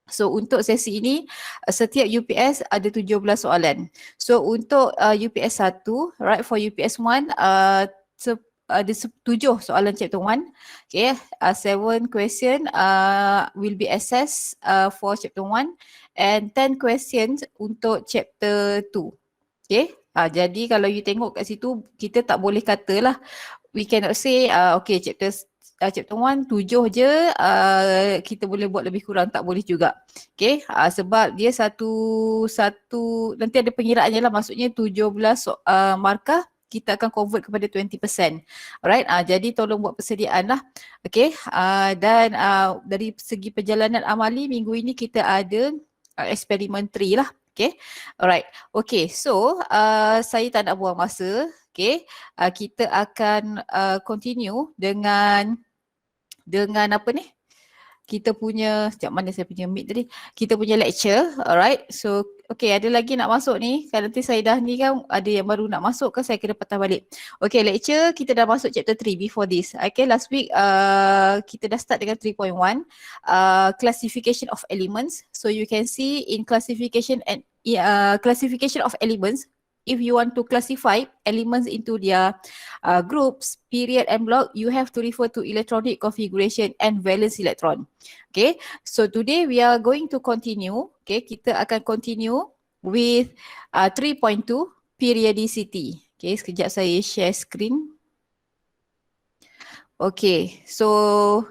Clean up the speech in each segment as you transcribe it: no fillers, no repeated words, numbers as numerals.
So untuk sesi ini setiap UPS ada 17 soalan. So untuk UPS 1, right, for UPS 1 ada 7 soalan chapter 1. Okay, 7 question will be assessed for chapter 1 and 10 questions untuk chapter 2. Okay, jadi kalau you tengok kat situ, kita tak boleh katalah, we cannot say okay chapter 1 7 je, kita boleh buat lebih kurang, tak boleh juga. Okay, sebab dia satu nanti ada pengiraannya lah, maksudnya 17 markah kita akan convert kepada 20%. Alright, jadi tolong buat persediaan lah. Okay, dan dari segi perjalanan amali minggu ini kita ada experimentary lah. Okay, alright. Okay, so saya tak nak buang masa. Okay, kita akan continue dengan apa ni? Kita punya, sekejap mana saya punya mic tadi, kita punya lecture, alright. So, okay, ada lagi nak masuk ni? Kalau nanti saya dah ni kan, ada yang baru nak masuk ke saya kena patah balik. Okay, lecture kita dah masuk chapter 3 before this. Okay, last week kita dah start dengan 3.1, classification of elements. So, you can see in classification of elements, if you want to classify elements into their groups, period and block, you have to refer to electronic configuration and valence electron. Okay, so today we are going to continue. Okay, kita akan continue with 3.2 periodicity. Okay, sekejap saya share screen. Okay, so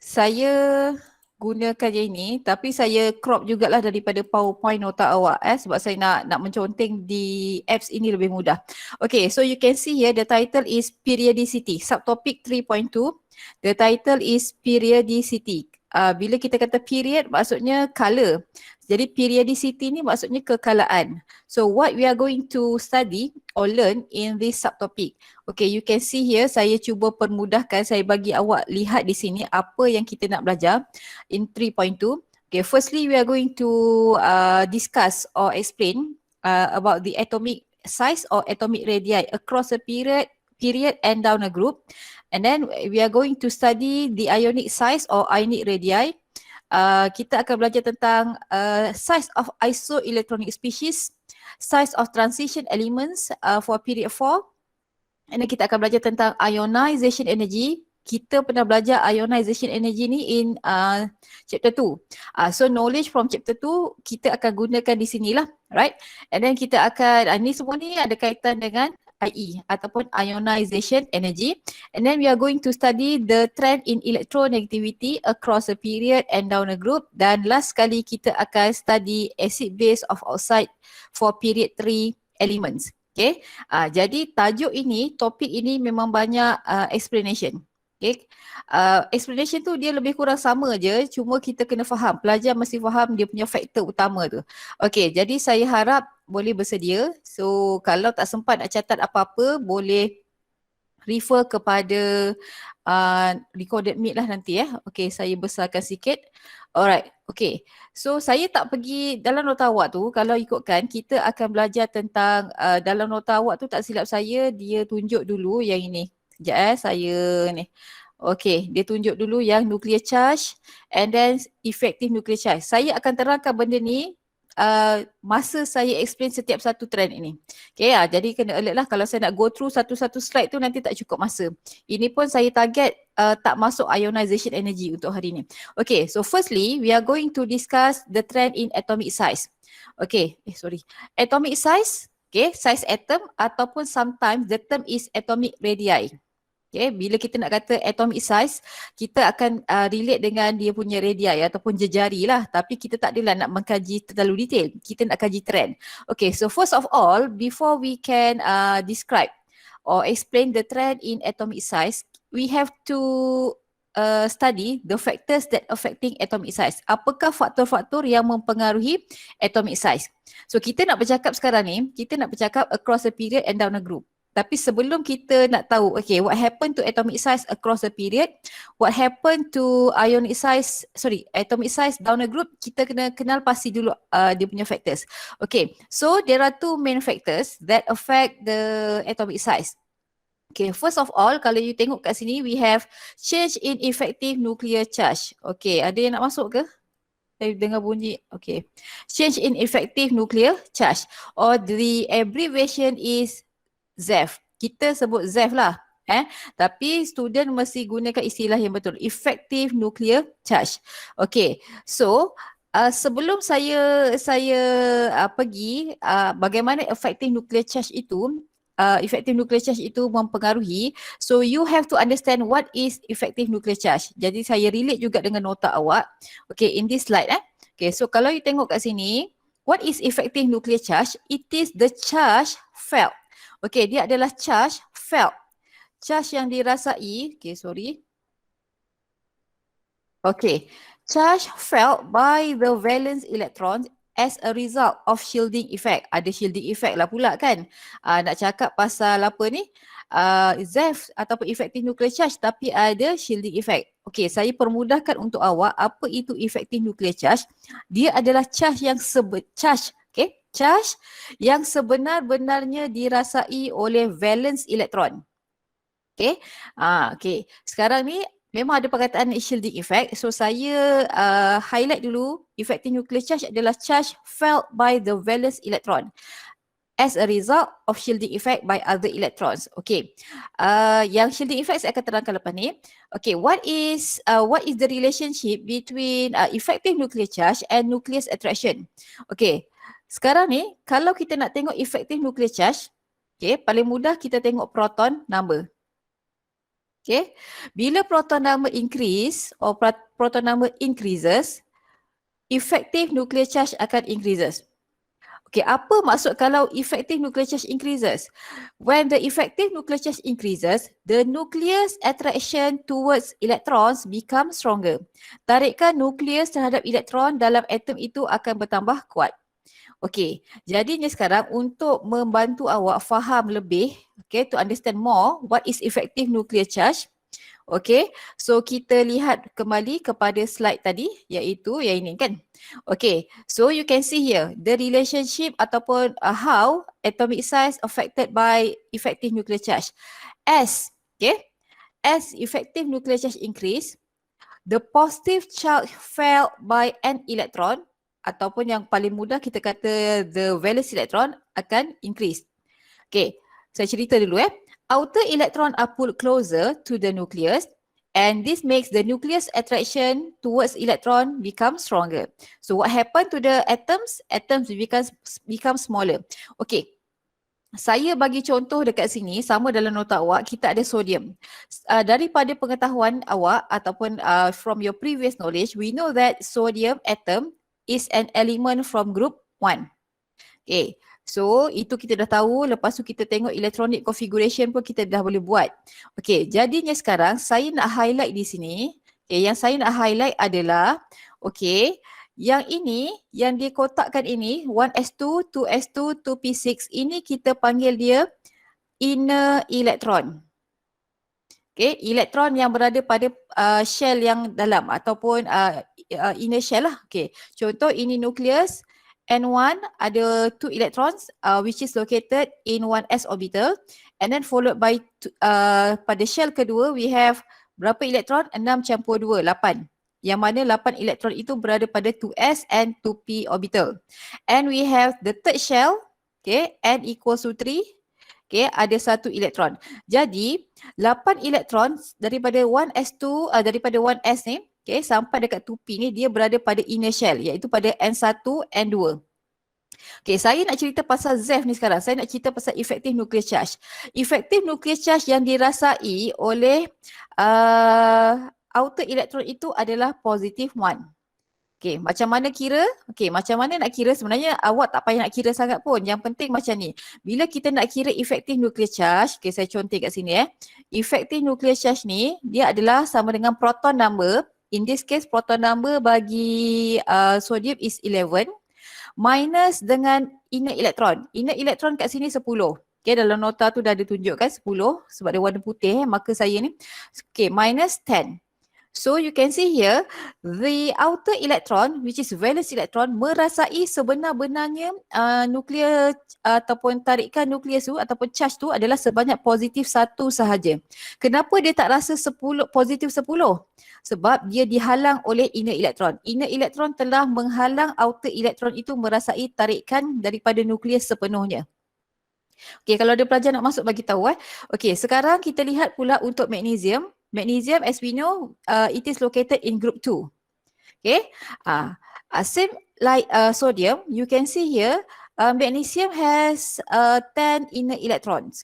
saya gunakan yang ini, tapi saya crop jugalah daripada PowerPoint nota awak sebab saya nak menconteng di apps ini lebih mudah. Okay, so you can see here the title is periodicity, subtopic 3.2. The title is periodicity. Bila kita kata period maksudnya color. Jadi periodicity ni maksudnya kekalaan. So what we are going to study or learn in this subtopic. Okay, you can see here saya cuba permudahkan, saya bagi awak lihat di sini apa yang kita nak belajar in 3.2. Okay, firstly we are going to discuss or explain about the atomic size or atomic radii across a period and down a group. And then we are going to study the ionic size or ionic radii. Kita akan belajar tentang size of isoelectronic species, size of transition elements for period 4. And then kita akan belajar tentang ionization energy. Kita pernah belajar ionization energy ni in chapter 2. So knowledge from chapter 2 kita akan gunakan di sinilah, right? And then kita akan, ni semua ni ada kaitan dengan IE ataupun ionization energy. And then we are going to study the trend in electronegativity across a period and down a group. Dan last kali kita akan study acid base of oxide for period 3 elements. Okay, jadi tajuk ini, topik ini memang banyak explanation. Okay, explanation tu dia lebih kurang sama je, cuma kita kena faham, pelajar mesti faham dia punya faktor utama tu. Okay, jadi saya harap boleh bersedia. So kalau tak sempat nak catat apa-apa, boleh refer kepada recorded meet lah nanti Okay, saya besarkan sikit. Alright, okay. So saya tak pergi dalam nota awak tu, kalau ikutkan kita akan belajar tentang dalam nota awak tu, tak silap saya dia tunjuk dulu yang ini. Sekejap saya ni. Okay, dia tunjuk dulu yang nuclear charge and then effective nuclear charge. Saya akan terangkan benda ni masa saya explain setiap satu trend ini. Okay, jadi kena alert lah kalau saya nak go through satu-satu slide tu nanti tak cukup masa. Ini pun saya target tak masuk ionization energy untuk hari ni. Okay, so firstly we are going to discuss the trend in atomic size. Okay, atomic size, okay, size atom ataupun sometimes the term is atomic radii. Okay, bila kita nak kata atomic size, kita akan relate dengan dia punya radii ataupun jejari lah. Tapi kita tak adalah nak mengkaji terlalu detail. Kita nak kaji trend. Okay, so first of all, before we can describe or explain the trend in atomic size, we have to study the factors that affecting atomic size. Apakah faktor-faktor yang mempengaruhi atomic size? So kita nak bercakap sekarang ni, kita nak bercakap across a period and down a group. Tapi sebelum kita nak tahu, okay, what happened to atomic size across a period, what happened to atomic size down a group, kita kena kenal pasti dulu dia punya factors. Okay, so there are two main factors that affect the atomic size. Okay, first of all, kalau you tengok kat sini, we have change in effective nuclear charge. Okay, ada yang nak masuk ke? Saya dengar bunyi. Okay. Change in effective nuclear charge, or the abbreviation is ZEF. Kita sebut ZEF lah. Tapi student mesti gunakan istilah yang betul. Effective nuclear charge. Okay. So, sebelum saya pergi bagaimana effective nuclear charge itu, effective nuclear charge itu mempengaruhi. So you have to understand what is effective nuclear charge. Jadi saya relate juga dengan nota awak. Okay, in this slide. Okay, so kalau you tengok kat sini, what is effective nuclear charge? It is the charge felt. Okay, dia adalah charge felt. Charge yang dirasai. Okay, sorry. Okay, charge felt by the valence electrons as a result of shielding effect. Ada shielding effect lah pula kan. Nak cakap pasal apa ni? ZEF ataupun effective nuclear charge, tapi ada shielding effect. Okey, saya permudahkan untuk awak apa itu effective nuclear charge. Dia adalah charge yang charge yang sebenar-benarnya dirasai oleh valence elektron. Okey. Okey. Sekarang ni memang ada perkataan shielding effect. So saya highlight dulu, effective nuclear charge adalah charge felt by the valence electron as a result of shielding effect by other electrons. Okay. Yang shielding effect saya akan terangkan lepas ni. Okay, what is the relationship between effective nuclear charge and nucleus attraction? Okay. Sekarang ni kalau kita nak tengok effective nuclear charge, okay, paling mudah kita tengok proton number. Okay. Bila proton number increase or proton number increases, effective nuclear charge akan increases. Okay, apa maksud kalau effective nuclear charge increases? When the effective nuclear charge increases, the nucleus attraction towards electrons become stronger. Tarikan nukleus terhadap elektron dalam atom itu akan bertambah kuat. Okay, jadinya sekarang untuk membantu awak faham lebih, okay, to understand more what is effective nuclear charge. Okay, so kita lihat kembali kepada slide tadi, iaitu yang ini kan. Okay, so you can see here the relationship ataupun how atomic size affected by effective nuclear charge. As effective nuclear charge increase, the positive charge felt by an electron, ataupun yang paling mudah kita kata the valence electron akan increase. Okay, saya cerita dulu Outer electron are pulled closer to the nucleus, and this makes the nucleus attraction towards electron become stronger. So what happened to the atoms? Atoms become smaller. Okay, saya bagi contoh dekat sini, sama dalam nota awak, kita ada sodium. Daripada pengetahuan awak ataupun from your previous knowledge, we know that sodium atom is an element from group 1. Okay, so itu kita dah tahu, lepas tu kita tengok electronic configuration pun kita dah boleh buat. Okay, jadinya sekarang saya nak highlight di sini, okay, yang saya nak highlight adalah, okay, yang ini, yang dikotakkan ini, 1s2, 2s2, 2p6, ini kita panggil dia inner electron. Okay, elektron yang berada pada shell yang dalam ataupun inner shell lah. Okay, contoh ini nucleus N1 ada 2 electrons which is located in 1s orbital, and then followed by pada shell kedua we have berapa elektron? 6 campur 2, 8. Yang mana 8 elektron itu berada pada 2s and 2p orbital. And we have the third shell, okay, n equals to 3. Okay, ada 1 elektron. Jadi 8 elektron daripada 1s2 daripada 1s ni, okay, sampai dekat 2p ni dia berada pada inner shell, iaitu pada n1, n2. Okay, saya nak cerita pasal ZEF ni sekarang. Saya nak cerita pasal effective nuclear charge. Effective nuclear charge yang dirasai oleh outer electron itu adalah positive 1. Okay, macam mana kira? Okay, macam mana nak kira? Sebenarnya awak tak payah nak kira sangat pun. Yang penting macam ni. Bila kita nak kira effective nuclear charge, okay, saya contoh kat sini Effective nuclear charge ni, dia adalah sama dengan proton number. In this case, proton number bagi sodium is 11 minus dengan inner electron. Inner electron kat sini 10. Okay, dalam nota tu dah ditunjukkan 10 sebab dia warna putih, maka saya ni. Okay, minus 10. So you can see here, the outer electron, which is valence electron, merasai sebenar-benarnya nuklear ataupun tarikan nukleus tu ataupun charge tu adalah sebanyak positif 1 sahaja. Kenapa dia tak rasa 10 positif 10? Sebab dia dihalang oleh inner electron. Inner electron telah menghalang outer electron itu merasai tarikan daripada nukleus sepenuhnya. Okey, kalau ada pelajar nak masuk bagi tahu Okey, sekarang kita lihat pula untuk magnesium. Magnesium, as we know, it is located in group 2. Okay, same like sodium, you can see here, magnesium has 10 inner electrons.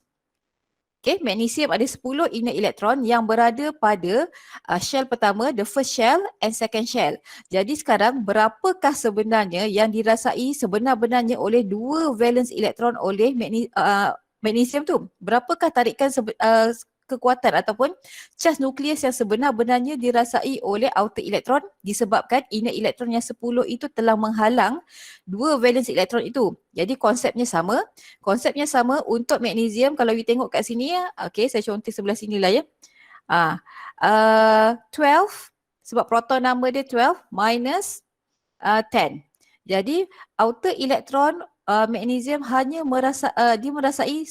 Okay, magnesium ada 10 inner electron yang berada pada shell pertama, the first shell and second shell. Jadi sekarang berapakah sebenarnya yang dirasai sebenar-benarnya oleh dua valence electron oleh magnesium tu? Berapakah tarikan kekuatan ataupun charge nukleus yang sebenar-benarnya dirasai oleh outer electron disebabkan inner electron yang 10 itu telah menghalang dua valence electron itu. Jadi konsepnya sama. Konsepnya sama untuk magnesium. Kalau you tengok kat sini, okay, saya contoh sebelah sini lah ya. 12 sebab proton number dia 12 minus 10. Jadi outer electron magnesium hanya dia merasai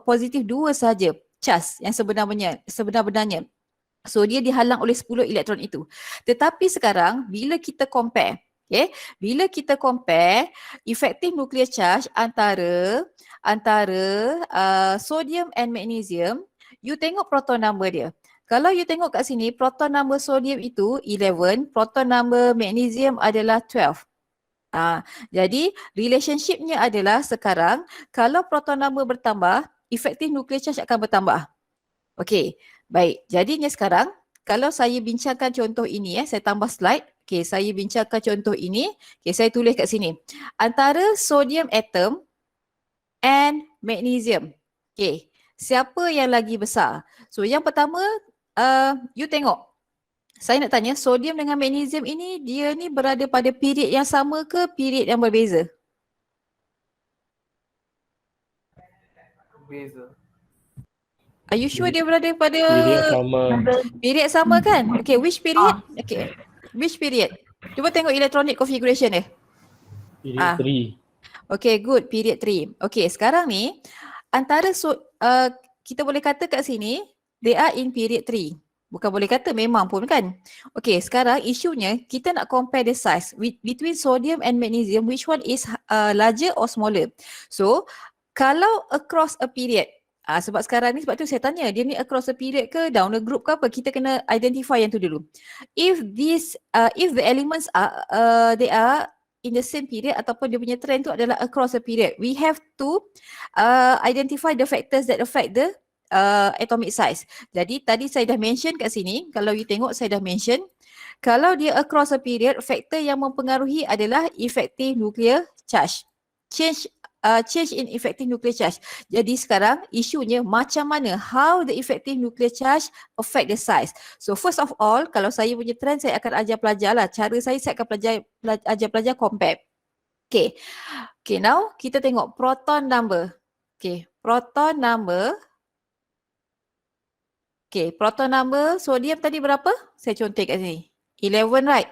positif 2 sahaja charge yang sebenar-benarnya. So dia dihalang oleh 10 elektron itu. Tetapi sekarang bila kita compare, bila kita compare effective nuclear charge antara sodium and magnesium, you tengok proton number dia. Kalau you tengok kat sini, proton number sodium itu 11, proton number magnesium adalah 12. Jadi relationshipnya adalah sekarang kalau proton number bertambah, efektif nuclear charge akan bertambah. Okey, baik. Jadinya sekarang kalau saya bincangkan contoh ini, saya tambah slide. Okey, saya bincangkan contoh ini. Okey, saya tulis kat sini. Antara sodium atom and magnesium. Okey, siapa yang lagi besar? So yang pertama, you tengok. Saya nak tanya, sodium dengan magnesium ini, dia ni berada pada period yang sama ke period yang berbeza? Berbeza. Are you sure dia berada pada period sama kan? Okay, which period? Okay, which period? Cuba tengok electronic configuration dia. Period 3. Okay, good. Period 3. Okay, sekarang ni antara kita boleh kata kat sini they are in period 3. Bukan boleh kata, memang pun kan. Okay, sekarang isunya kita nak compare the size between sodium and magnesium, which one is larger or smaller. So, kalau across a period, sebab sekarang ni, sebab tu saya tanya, dia ni across a period ke down a group ke apa, kita kena identify yang tu dulu. If the elements are, they are in the same period ataupun dia punya trend tu adalah across a period, we have to identify the factors that affect the atomic size. Jadi tadi saya dah mention kat sini, kalau you tengok saya dah mention, kalau dia across a period, faktor yang mempengaruhi adalah effective nuclear charge. Change in effective nuclear charge. Jadi sekarang isunya macam mana, how the effective nuclear charge affect the size. So first of all, kalau saya punya trend, saya akan ajar pelajar lah. Cara saya akan ajar pelajar compare. Okay, now kita tengok proton number. Okay, proton number. Okay, proton number sodium tadi berapa? Saya contoh kat sini. 11, right?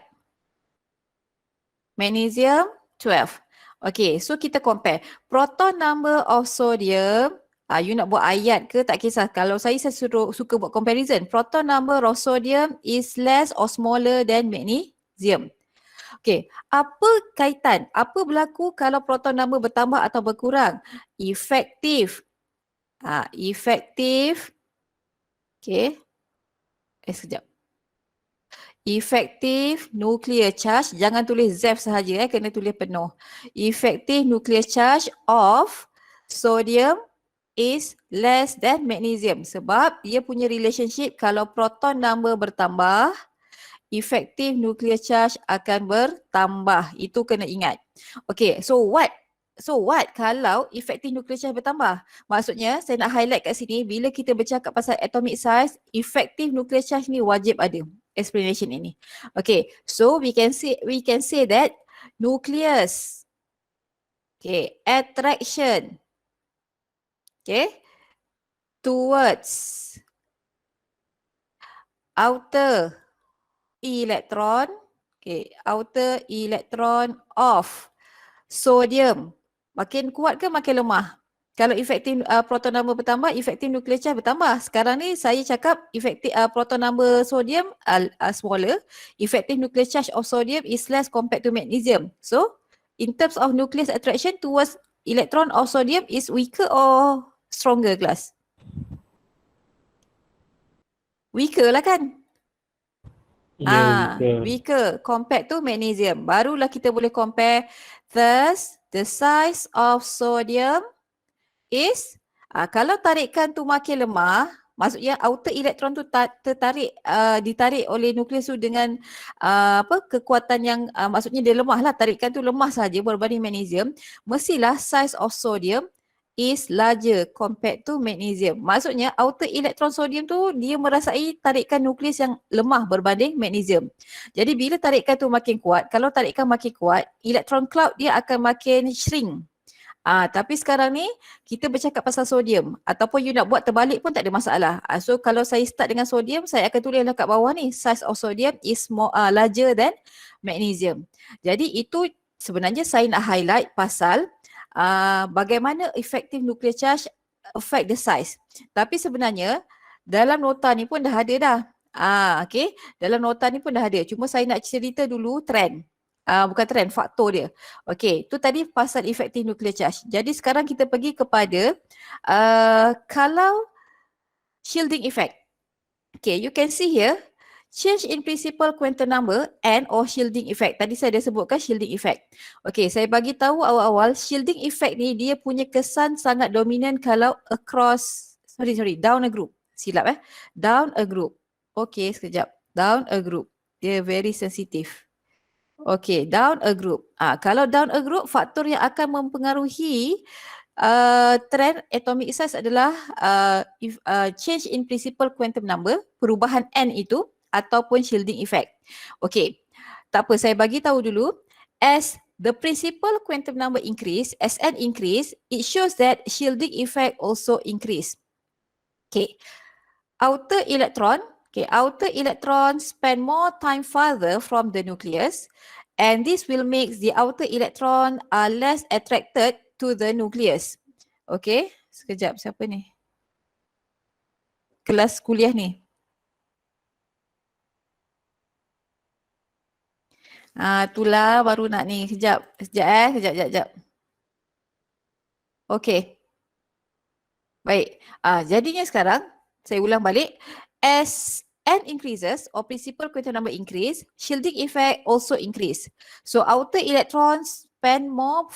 Magnesium 12. Okay, so kita compare. Proton number of sodium, you nak buat ayat ke tak kisah. Kalau saya suka buat comparison. Proton number of sodium is less or smaller than magnesium. Okay, apa kaitan? Apa berlaku kalau proton number bertambah atau berkurang? Efektif. Efektif. Okay. Sekejap. Effective nuclear charge, jangan tulis ZEF sahaja, kena tulis penuh. Effective nuclear charge of sodium is less than magnesium. Sebab dia punya relationship, kalau proton number bertambah, effective nuclear charge akan bertambah. Itu kena ingat. Okay, so what kalau effective nuclear charge bertambah? Maksudnya saya nak highlight kat sini, bila kita bercakap pasal atomic size, effective nuclear charge ni wajib ada explanation ini. Okay, so we can say that nucleus, okay, attraction, okay, towards outer electron, okay, outer electron of sodium. Makin kuat ke makin lemah? Kalau efektif proton number bertambah, efektif nuclear charge bertambah. Sekarang ni saya cakap efektif proton number sodium smaller, effective nuclear charge of sodium is less compared to magnesium. So, in terms of nuclear attraction towards electron of sodium is weaker or stronger class? Weaker lah kan? Weaker compared to magnesium. Barulah kita boleh compare. Thus, the size of sodium is, kalau tarikan tu makin lemah, maksudnya outer electron tu ditarik oleh nukleus tu dengan kekuatan yang maksudnya dia lemah lah, tarikan tu lemah saja berbanding magnesium, mestilah size of sodium is larger compared to magnesium. Maksudnya outer electron sodium tu dia merasai tarikan nukleus yang lemah berbanding magnesium. Jadi bila tarikan tu makin kuat, kalau tarikan makin kuat, electron cloud dia akan makin shrink. Tapi sekarang ni kita bercakap pasal sodium ataupun you nak buat terbalik pun tak ada masalah. So kalau saya start dengan sodium, saya akan tulislah kat bawah ni, size of sodium is more larger than magnesium. Jadi itu sebenarnya saya nak highlight pasal bagaimana effective nuclear charge affect the size. Tapi sebenarnya dalam nota ni pun dah ada dah. Okay, dalam nota ni pun dah ada. Cuma saya nak cerita dulu trend. Bukan trend, faktor dia. Okey, tu tadi pasal effective nuclear charge. Jadi sekarang kita pergi kepada kalau shielding effect. Okay, you can see here, change in principal quantum number and or shielding effect. Tadi saya dah sebutkan shielding effect. Okey, saya bagi tahu awal-awal, shielding effect ni dia punya kesan sangat dominan kalau across, down a group. Silap down a group. Okey, sekejap. Down a group. Dia very sensitive. Okay, down a group. Kalau down a group, faktor yang akan mempengaruhi trend atomic size adalah change in principal quantum number, perubahan N itu, ataupun shielding effect. Okay, tak apa, saya bagi tahu dulu. As the principal quantum number increase, as N increase, it shows that shielding effect also increase. Okay, outer electron spend more time farther from the nucleus, and this will make the outer electron less attracted to the nucleus. Okay, sekejap, siapa ni? Kelas kuliah ni. Itulah baru nak ni. Sekejap. Okay. Baik, jadinya sekarang, saya ulang balik. As N increases or principal quantum number increase, shielding effect also increase. So outer electrons spend more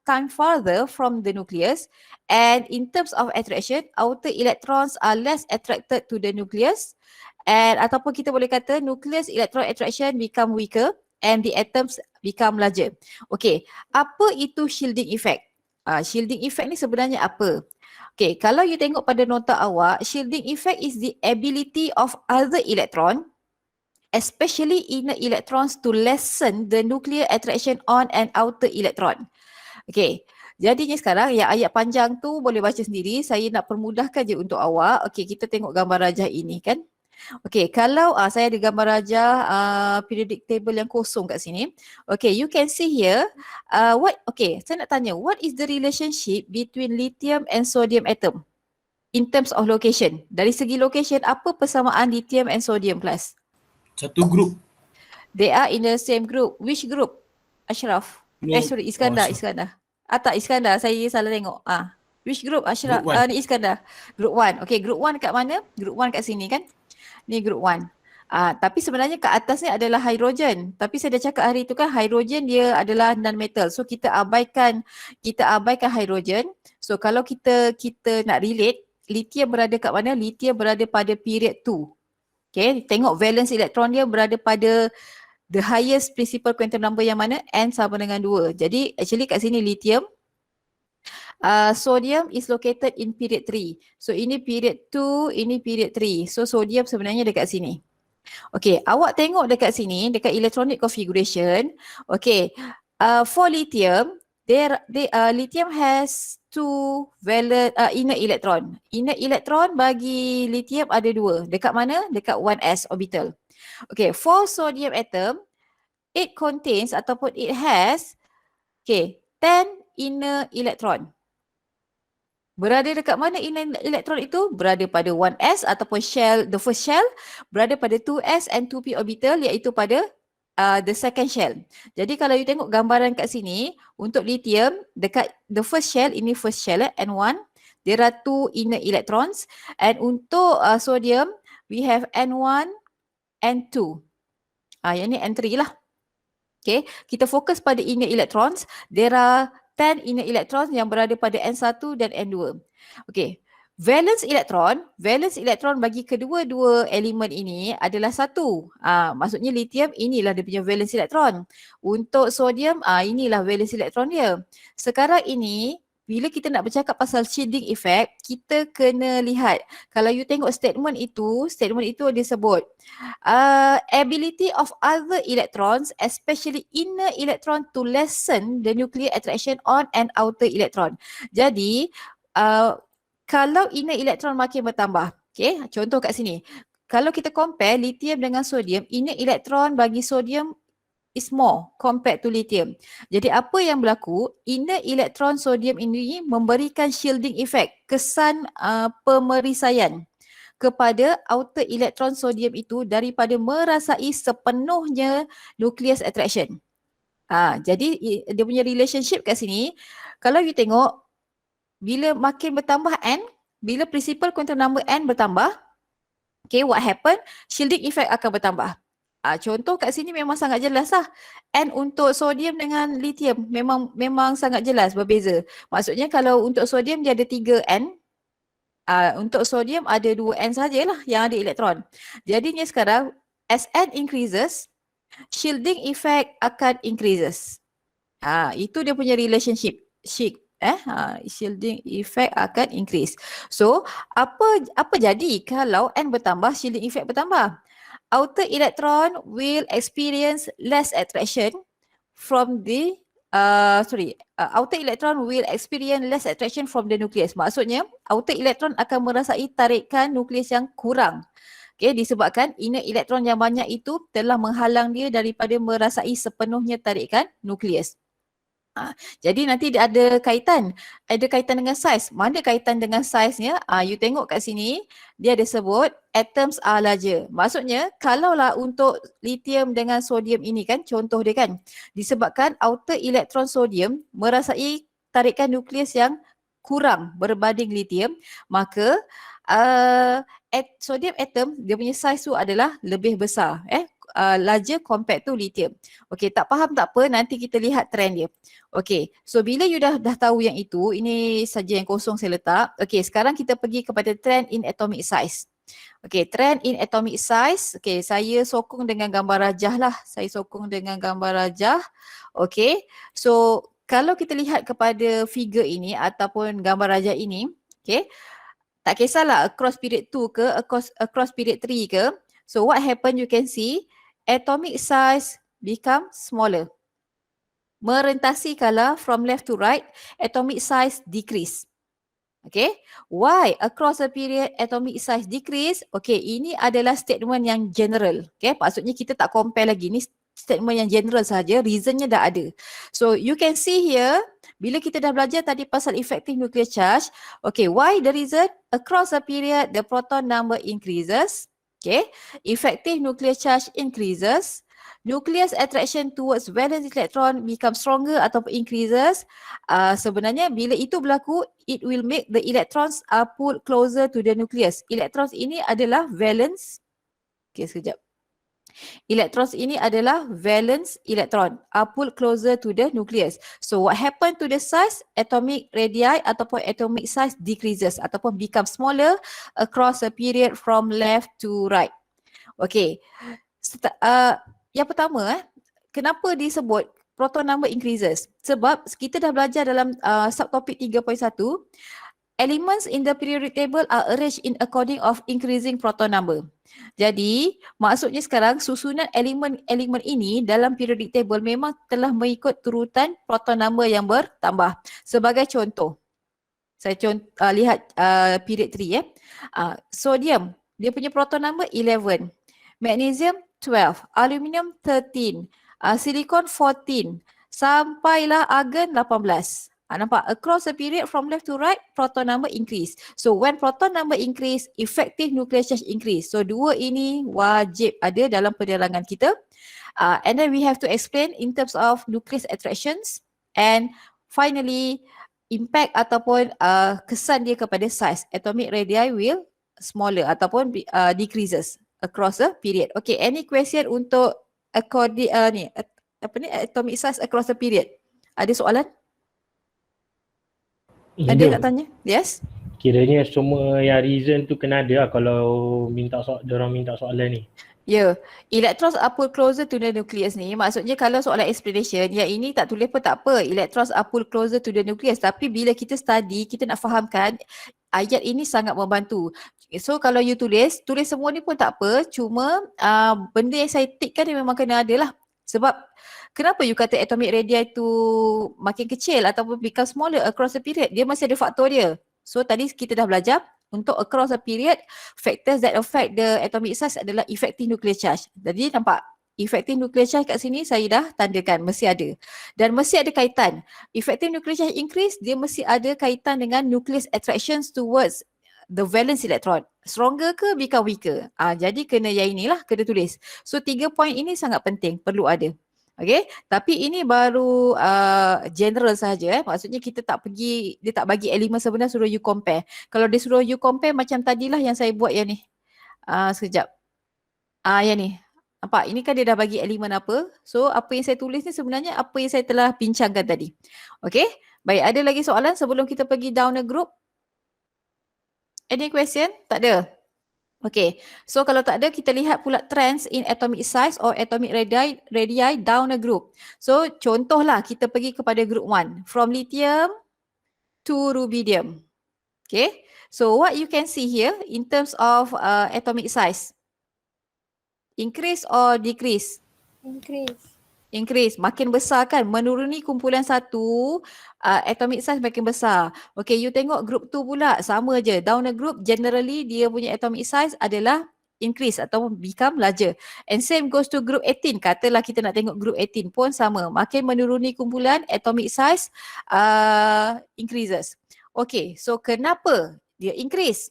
time farther from the nucleus, and in terms of attraction, outer electrons are less attracted to the nucleus, and ataupun kita boleh kata nucleus electron attraction become weaker and the atoms become larger. Okay, apa itu shielding effect? Shielding effect ni sebenarnya apa? Okay, kalau you tengok pada nota awak, shielding effect is the ability of other electron, especially inner electrons, to lessen the nuclear attraction on an outer electron. Okay, jadinya sekarang yang ayat panjang tu boleh baca sendiri. Saya nak permudahkan je untuk awak. Okay, kita tengok gambar rajah ini kan. Okay, kalau saya ada gambar rajah periodic table yang kosong kat sini. Okay, you can see here. Saya nak tanya, what is the relationship between lithium and sodium atom in terms of location? Dari segi location, apa persamaan lithium and sodium class? Satu grup. They are in the same group. Which group? Ashraf. Iskandar. Tak, Iskandar. Saya salah tengok. Which group? Ashraf. Ni Iskandar. Group 1. Okay, group 1 kat mana? Group 1 kat sini kan? Ni group 1. Tapi sebenarnya kat atas ni adalah hidrogen. Tapi saya dah cakap hari tu kan, hidrogen dia adalah non-metal. So kita abaikan hidrogen. So kalau kita nak relate, lithium berada kat mana? Lithium berada pada period 2. Okay, tengok valence elektron dia berada pada the highest principal quantum number yang mana? N sama dengan 2. Jadi actually kat sini lithium. Sodium is located in period 3. So ini period 2, ini period 3. So sodium sebenarnya dekat sini. Okay, awak tengok dekat sini, dekat electronic configuration. Okay, for lithium, lithium has 2 valent inner electron. Inner electron bagi lithium ada 2. Dekat mana? Dekat 1s orbital. Okay, for sodium atom, it contains ataupun it has 10 inner electron. Berada dekat mana inner electron itu? Berada pada 1s ataupun shell, the first shell, berada pada 2s and 2p orbital, iaitu pada the second shell. Jadi kalau you tengok gambaran kat sini, untuk lithium dekat the first shell, ini first shell N1, there are 2 inner electrons, and untuk sodium we have N1 N2. Yang ni N3 lah. Okay, kita fokus pada inner electrons. There are 10 inner electrons yang berada pada N1 dan N2. Okay, valence electron bagi kedua-dua elemen ini adalah 1. Maksudnya lithium, inilah dia punya valence electron. Untuk sodium, inilah valence electron dia. Sekarang ini, bila kita nak bercakap pasal shielding effect, kita kena lihat. Kalau you tengok statement itu dia sebut ability of other electrons, especially inner electron, to lessen the nuclear attraction on an outer electron. Jadi, kalau inner electron makin bertambah, okay, contoh kat sini. Kalau kita compare lithium dengan sodium, inner electron bagi sodium is more compared to lithium. Jadi apa yang berlaku, inner electron sodium ini memberikan shielding effect, kesan pemerisaian kepada outer electron sodium itu daripada merasai sepenuhnya nucleus attraction. Jadi dia punya relationship kat sini, kalau you tengok, bila makin bertambah N, bila principal quantum number N bertambah, okay, what happen? Shielding effect akan bertambah. Contoh kat sini memang sangat jelas lah. N untuk sodium dengan lithium memang sangat jelas berbeza. Maksudnya kalau untuk sodium dia ada 3 N, untuk sodium ada 2 N sajalah yang ada elektron. Jadinya sekarang as N increases, shielding effect akan increases. Itu dia punya relationship. Shielding effect akan increase. So, apa jadi kalau N bertambah, shielding effect bertambah? Outer electron will experience less attraction from the outer electron will experience less attraction from the nucleus. Maksudnya, outer electron akan merasai tarikan nukleus yang kurang. Okay, disebabkan inner electron yang banyak itu telah menghalang dia daripada merasai sepenuhnya tarikan nukleus. Jadi nanti dia ada kaitan dengan saiz. Mana kaitan dengan saiznya? You tengok kat sini, dia ada sebut atoms are larger. Maksudnya kalaulah untuk lithium dengan sodium ini kan, contoh dia kan, disebabkan outer electron sodium merasai tarikan nukleus yang kurang berbanding lithium, maka sodium atom dia punya saiz tu adalah lebih besar, larger compared to lithium. Okey, tak faham tak apa, nanti kita lihat trend dia. Okey, so bila you dah tahu yang itu, ini saja yang kosong saya letak. Okey, sekarang kita pergi kepada trend in atomic size. Okey, trend in atomic size. Okey, saya sokong dengan gambar rajah lah. Okey, so kalau kita lihat kepada figure ini ataupun gambar rajah ini, okey, tak kisahlah across period 2 ke, across period 3 ke. So what happen, you can see atomic size become smaller. Merentasi kala from left to right, atomic size decrease. Okay, why across a period atomic size decrease? Okay, ini adalah statement yang general. Okay, maksudnya kita tak compare lagi, ni statement yang general saja, reasonnya dah ada. So you can see here, bila kita dah belajar tadi pasal effective nuclear charge, okay, why the reason? Across a period the proton number increases. Okay, effective nuclear charge increases. Nucleus attraction towards valence electron become stronger atau increases. Sebenarnya bila itu berlaku, it will make the electrons pull closer to the nucleus. Electrons ini adalah valence. Okay, sekejap. Electrons ini adalah valence electron, pull closer to the nucleus. So what happened to the size? Atomic radii ataupun atomic size decreases ataupun become smaller across a period from left to right. Okay. Yang pertama, kenapa disebut proton number increases? Sebab kita dah belajar dalam subtopik 3.1, elements in the periodic table are arranged in according of increasing proton number. Jadi, maksudnya sekarang susunan elemen ini dalam periodic table memang telah mengikut turutan proton number yang bertambah. Sebagai contoh, saya lihat period 3 sodium, dia punya proton number 11. Magnesium 12, aluminium 13, silicon 14, sampailah argon 18. Nampak? Across the period from left to right, proton number increase. So when proton number increase, effective nuclear charge increase. So dua ini wajib ada dalam penerangan kita. And then we have to explain in terms of nucleus attractions, and finally impact ataupun kesan dia kepada size. Atomic radii will smaller ataupun decreases across the period. Okay, any question untuk atomic size across the period? Ada soalan? Ada nak tanya? Yes? Kiranya semua yang reason tu kena ada lah kalau diorang minta soalan ni. Ya, electrons are pulled closer to the nucleus ni, maksudnya kalau soalan explanation, yang ini tak tulis pun tak apa, electrons are pulled closer to the nucleus, tapi bila kita study, kita nak fahamkan ayat ini sangat membantu. So kalau you tulis semua ni pun tak apa, cuma benda yang saya tikkan ni memang kena ada lah. Sebab kenapa you kata atomic radii tu makin kecil ataupun become smaller across the period? Dia masih ada faktor dia. So tadi kita dah belajar untuk across the period, factors that affect the atomic size adalah effective nuclear charge. Jadi nampak effective nuclear charge kat sini saya dah tandakan mesti ada. Dan mesti ada kaitan. Effective nuclear charge increase, dia mesti ada kaitan dengan nucleus attractions towards the valence electron. Stronger ke become weaker? Jadi kena yang inilah, kena tulis. So 3 point ini sangat penting, perlu ada. Okay, tapi ini baru general sahaja. Maksudnya kita tak pergi, dia tak bagi elemen sebenar suruh you compare. Kalau dia suruh you compare macam tadilah yang saya buat yang ni. Sekejap. Yang ni. Nampak? Ini kan dia dah bagi elemen apa. So apa yang saya tulis ni sebenarnya apa yang saya telah bincangkan tadi. Okay, baik, ada lagi soalan sebelum kita pergi down a group? Any question? Tak ada? Okay, so kalau tak ada, kita lihat pula trends in atomic size or atomic radii down a group. So contohlah kita pergi kepada group 1, from lithium to rubidium. Okay, so what you can see here in terms of atomic size, increase or decrease? Increase, makin besar kan, menuruni kumpulan satu, atomic size makin besar. Okay, you tengok group 2 pula, sama je. Down a group, generally dia punya atomic size adalah increase atau become larger. And same goes to group 18, katalah kita nak tengok group 18 pun sama. Makin menuruni kumpulan, atomic size increases. Okay, so kenapa dia increase?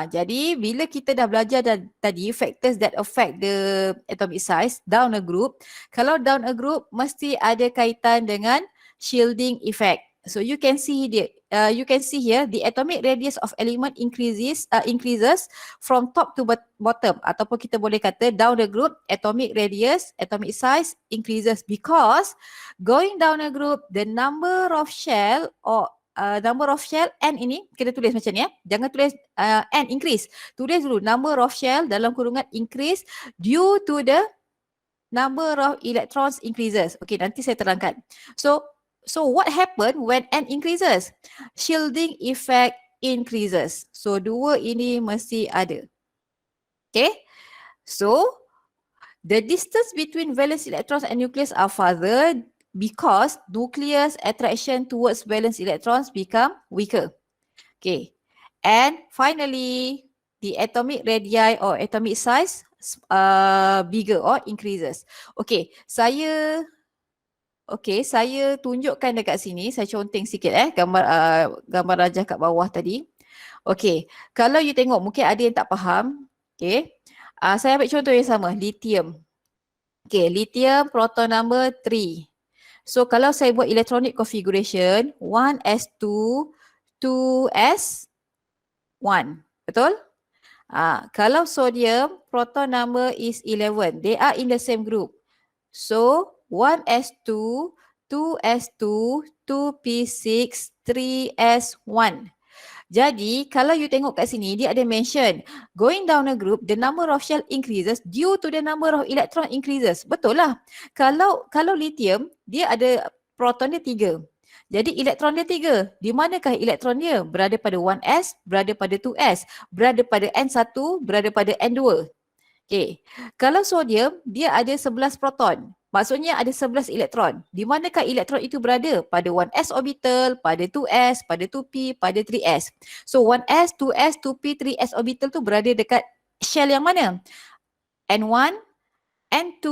Jadi bila kita dah belajar tadi factors that affect the atomic size down a group, kalau down a group mesti ada kaitan dengan shielding effect. So you can see here the atomic radius of element increases from top to bottom, ataupun kita boleh kata down the group atomic radius, atomic size increases because going down a group the number of shell or number of shell n ini kita tulis macam ni ya. Jangan tulis n increase. Tulis dulu number of shell dalam kurungan increase due to the number of electrons increases. Okay, nanti saya terangkan. So what happen when n increases? Shielding effect increases. So dua ini mesti ada. Okay. So the distance between valence electrons and nucleus are farther because nucleus attraction towards valence electrons become weaker. Okay. And finally, the atomic radii or atomic size bigger or increases. Okay, saya tunjukkan dekat sini, saya conteng sikit gambar rajah kat bawah tadi. Okay, kalau you tengok mungkin ada yang tak faham. Okay, saya ambil contoh yang sama, lithium. Okay, lithium proton number 3. So kalau saya buat electronic configuration 1s2 2s1, betul? Kalau sodium proton number is 11, they are in the same group. So 1s2 2s2 2p6 3s1. Jadi kalau you tengok kat sini dia ada mention going down a group the number of shell increases due to the number of electron increases. Betul lah. Kalau lithium dia ada proton dia 3. Jadi elektron dia 3. Di manakah elektron dia? Berada pada 1s, berada pada 2s, berada pada n1, berada pada n2. Okay. Kalau sodium dia ada 11 proton. Maksudnya ada 11 elektron. Di manakah elektron itu berada? Pada 1s orbital, pada 2s, pada 2p, pada 3s. So 1s, 2s, 2p, 3s orbital tu berada dekat shell yang mana? N1, N2,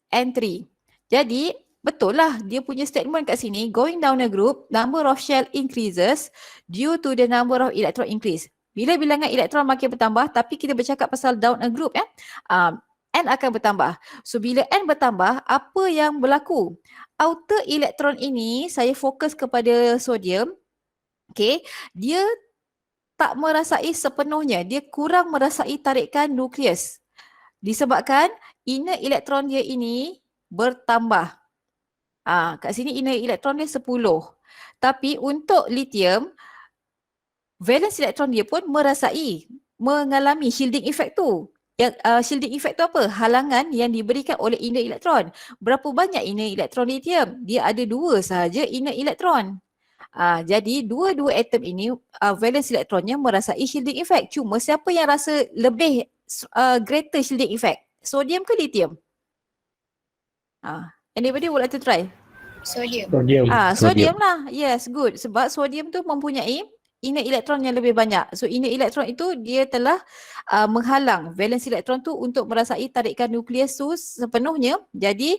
N3. Jadi betul lah dia punya statement kat sini, going down a group, number of shell increases due to the number of electron increase. Bila bilangan elektron makin bertambah, tapi kita bercakap pasal down a group ya, N akan bertambah. So bila N bertambah, apa yang berlaku? Outer elektron ini, saya fokus kepada sodium, okay, dia tak merasai sepenuhnya, dia kurang merasai tarikan nukleus. Disebabkan inner elektron dia ini bertambah. Kat sini inner elektron dia 10. Tapi untuk lithium, valence elektron dia pun mengalami shielding effect tu. Yang shielding effect tu apa? Halangan yang diberikan oleh inner elektron. Berapa banyak inner elektron lithium? Dia ada 2 sahaja inner elektron. Jadi dua-dua atom ini valence elektronnya merasai shielding effect. Cuma siapa yang rasa lebih greater shielding effect? Sodium ke lithium? Anybody would like to try? Sodium. Sodium lah. Yes, good. Sebab sodium tu mempunyai inner elektron yang lebih banyak. So inner elektron itu dia telah menghalang valence elektron tu untuk merasai tarikan nukleus tu sepenuhnya. Jadi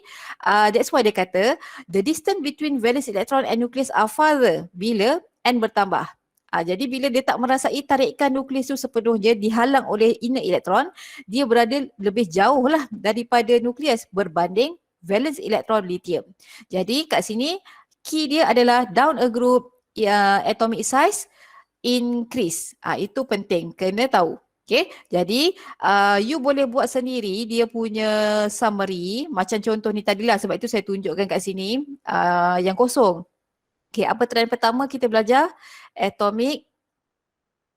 that's why dia kata the distance between valence electron and nucleus are farther bila N bertambah. Jadi bila dia tak merasai tarikan nukleus tu sepenuhnya dihalang oleh inner elektron, dia berada lebih jauh lah daripada nukleus berbanding valence elektron lithium. Jadi kat sini key dia adalah down a group, atomic size increase. Itu penting kena tahu. Okay, jadi you boleh buat sendiri dia punya summary macam contoh ni tadilah, sebab itu saya tunjukkan kat sini yang kosong. Okay, apa trend pertama kita belajar? Atomic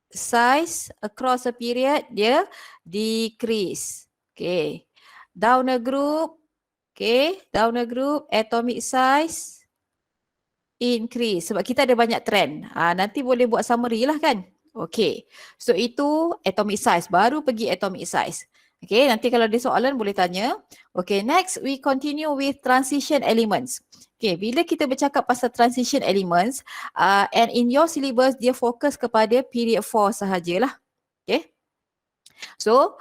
size across a period dia decrease. Okay, down a group. Okay, down a group, atomic size increase. Sebab kita ada banyak trend. Nanti boleh buat summary lah kan. Okay, so itu atomic size. Baru pergi atomic size. Okay, nanti kalau ada soalan boleh tanya. Okay, next we continue with transition elements. Okay, bila kita bercakap pasal transition elements, and in your syllabus dia fokus kepada period 4 sahajalah. Okay, so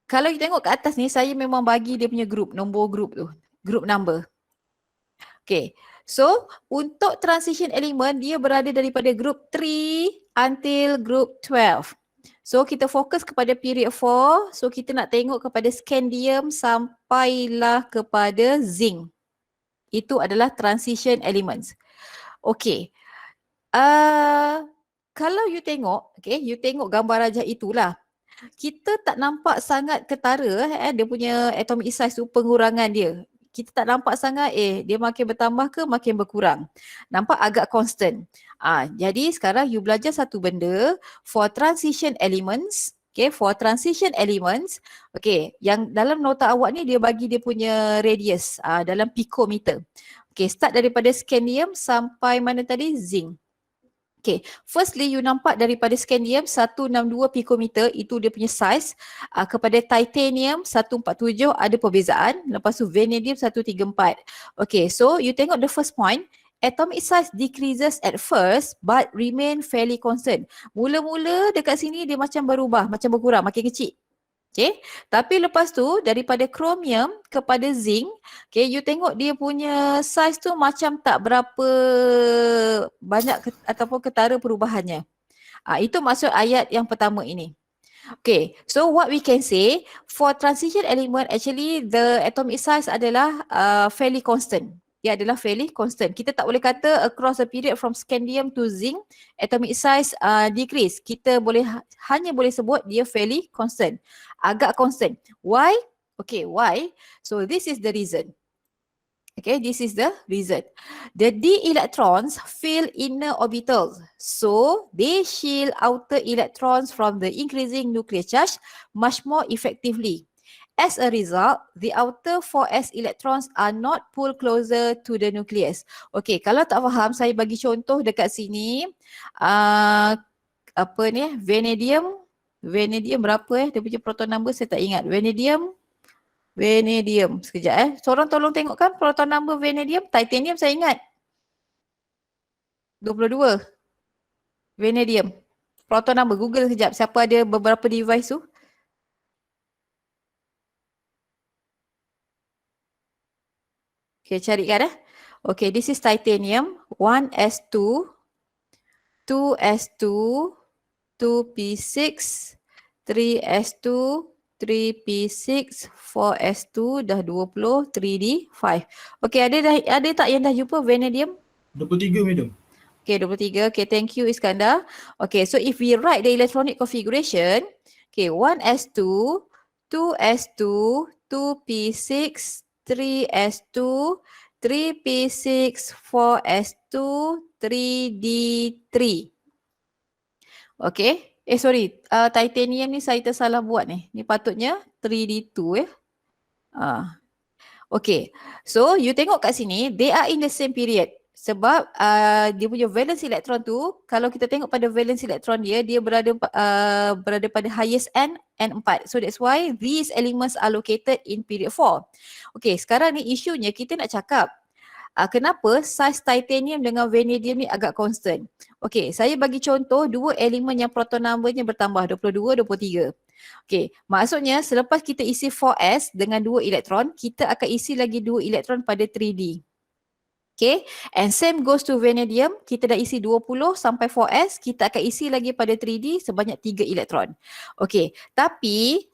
kalau you tengok ke atas ni, saya memang bagi dia punya group, nombor group tu. Group number. Okay. So, untuk transition element, dia berada daripada group 3 until group 12. So, kita fokus kepada period 4. So, kita nak tengok kepada scandium sampailah kepada zinc. Itu adalah transition elements. Okay. Kalau you tengok, okay, you tengok gambar rajah itulah. Kita tak nampak sangat ketara dia punya atomic size tu, pengurangan dia. Kita tak nampak sangat dia makin bertambah ke makin berkurang. Nampak agak constant. Jadi sekarang you belajar satu benda for transition elements. Okay, for transition elements, okay, yang dalam nota awak ni dia bagi dia punya radius dalam picometer. Okay, start daripada scandium sampai mana tadi? Zinc. Okay, firstly you nampak daripada scandium 162 picometer, itu dia punya size. Kepada titanium 147 ada perbezaan. Lepas tu vanadium 134. Okay, so you tengok the first point. Atomic size decreases at first but remain fairly constant. Mula-mula dekat sini dia macam berubah, macam berkurang, makin kecil. Okay, tapi lepas tu daripada chromium kepada zinc, okay, you tengok dia punya size tu macam tak berapa banyak ataupun ketara perubahannya. Itu maksud ayat yang pertama ini. Okay, so what we can say for transition element, actually the atomic size adalah fairly constant. Dia adalah fairly constant. Kita tak boleh kata across a period from scandium to zinc, atomic size decrease. Kita hanya boleh sebut dia fairly constant. Agak constant. Why? Okay, why? So this is the reason. Okay, this is the reason. The d electrons fill inner orbitals. So they shield outer electrons from the increasing nuclear charge much more effectively. As a result, the outer 4s electrons are not pulled closer to the nucleus. Okay, kalau tak faham, saya bagi contoh dekat sini. Apa ni? Vanadium. Vanadium berapa dia punya proton number saya tak ingat. Vanadium. Sekejap Seorang tolong tengokkan proton number vanadium. Titanium saya ingat. 22. Vanadium. Proton number. Google sekejap. Siapa ada beberapa device tu? Okay, carikan Okay, this is titanium 1s2, 2s2, 2p6, 3s2, 3p6, 4s2, dah 20, 3d5. Okay, ada tak yang dah jumpa vanadium? 23 madam. Okay, 23. Okay, thank you Iskandar. Okay, so if we write the electronic configuration, okay, 1s2, 2s2, 2p6, 3s2, 3p6, 4s2, 3d3. Okay. Sorry. Titanium ni saya tersalah buat ni. Ni patutnya 3D2 ya. Okay. So you tengok kat sini, they are in the same period. Sebab dia punya valence electron tu, kalau kita tengok pada valence electron dia, dia berada pada highest N4. So that's why these elements are located in period 4. Okay, sekarang ni isunya kita nak cakap kenapa saiz titanium dengan vanadium ni agak constant. Okey, saya bagi contoh dua elemen yang proton numbernya bertambah 22, 23. Okey, maksudnya selepas kita isi 4s dengan 2 elektron, kita akan isi lagi 2 elektron pada 3D. Okay, and same goes to vanadium. Kita dah isi 20 sampai 4s, kita akan isi lagi pada 3D sebanyak 3 elektron. Okey, tapi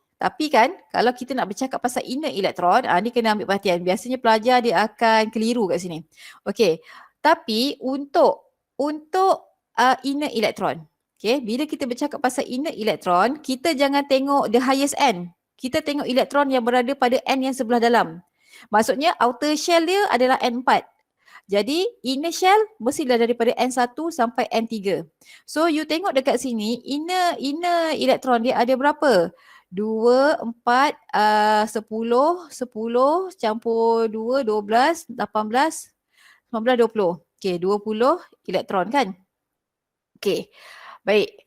kan kalau kita nak bercakap pasal inner elektron, ni kena ambil perhatian. Biasanya pelajar dia akan keliru kat sini. Okey, tapi untuk inner elektron, okay, bila kita bercakap pasal inner elektron, kita jangan tengok the highest N. Kita tengok elektron yang berada pada N yang sebelah dalam. Maksudnya outer shell dia adalah N4. Jadi inner shell mestilah daripada N1 sampai N3. So you tengok dekat sini, inner elektron dia ada berapa? 2, 4, 10, 10 campur 2, 12, 18, 19, 20. Okay, 20 elektron kan? Okay, baik.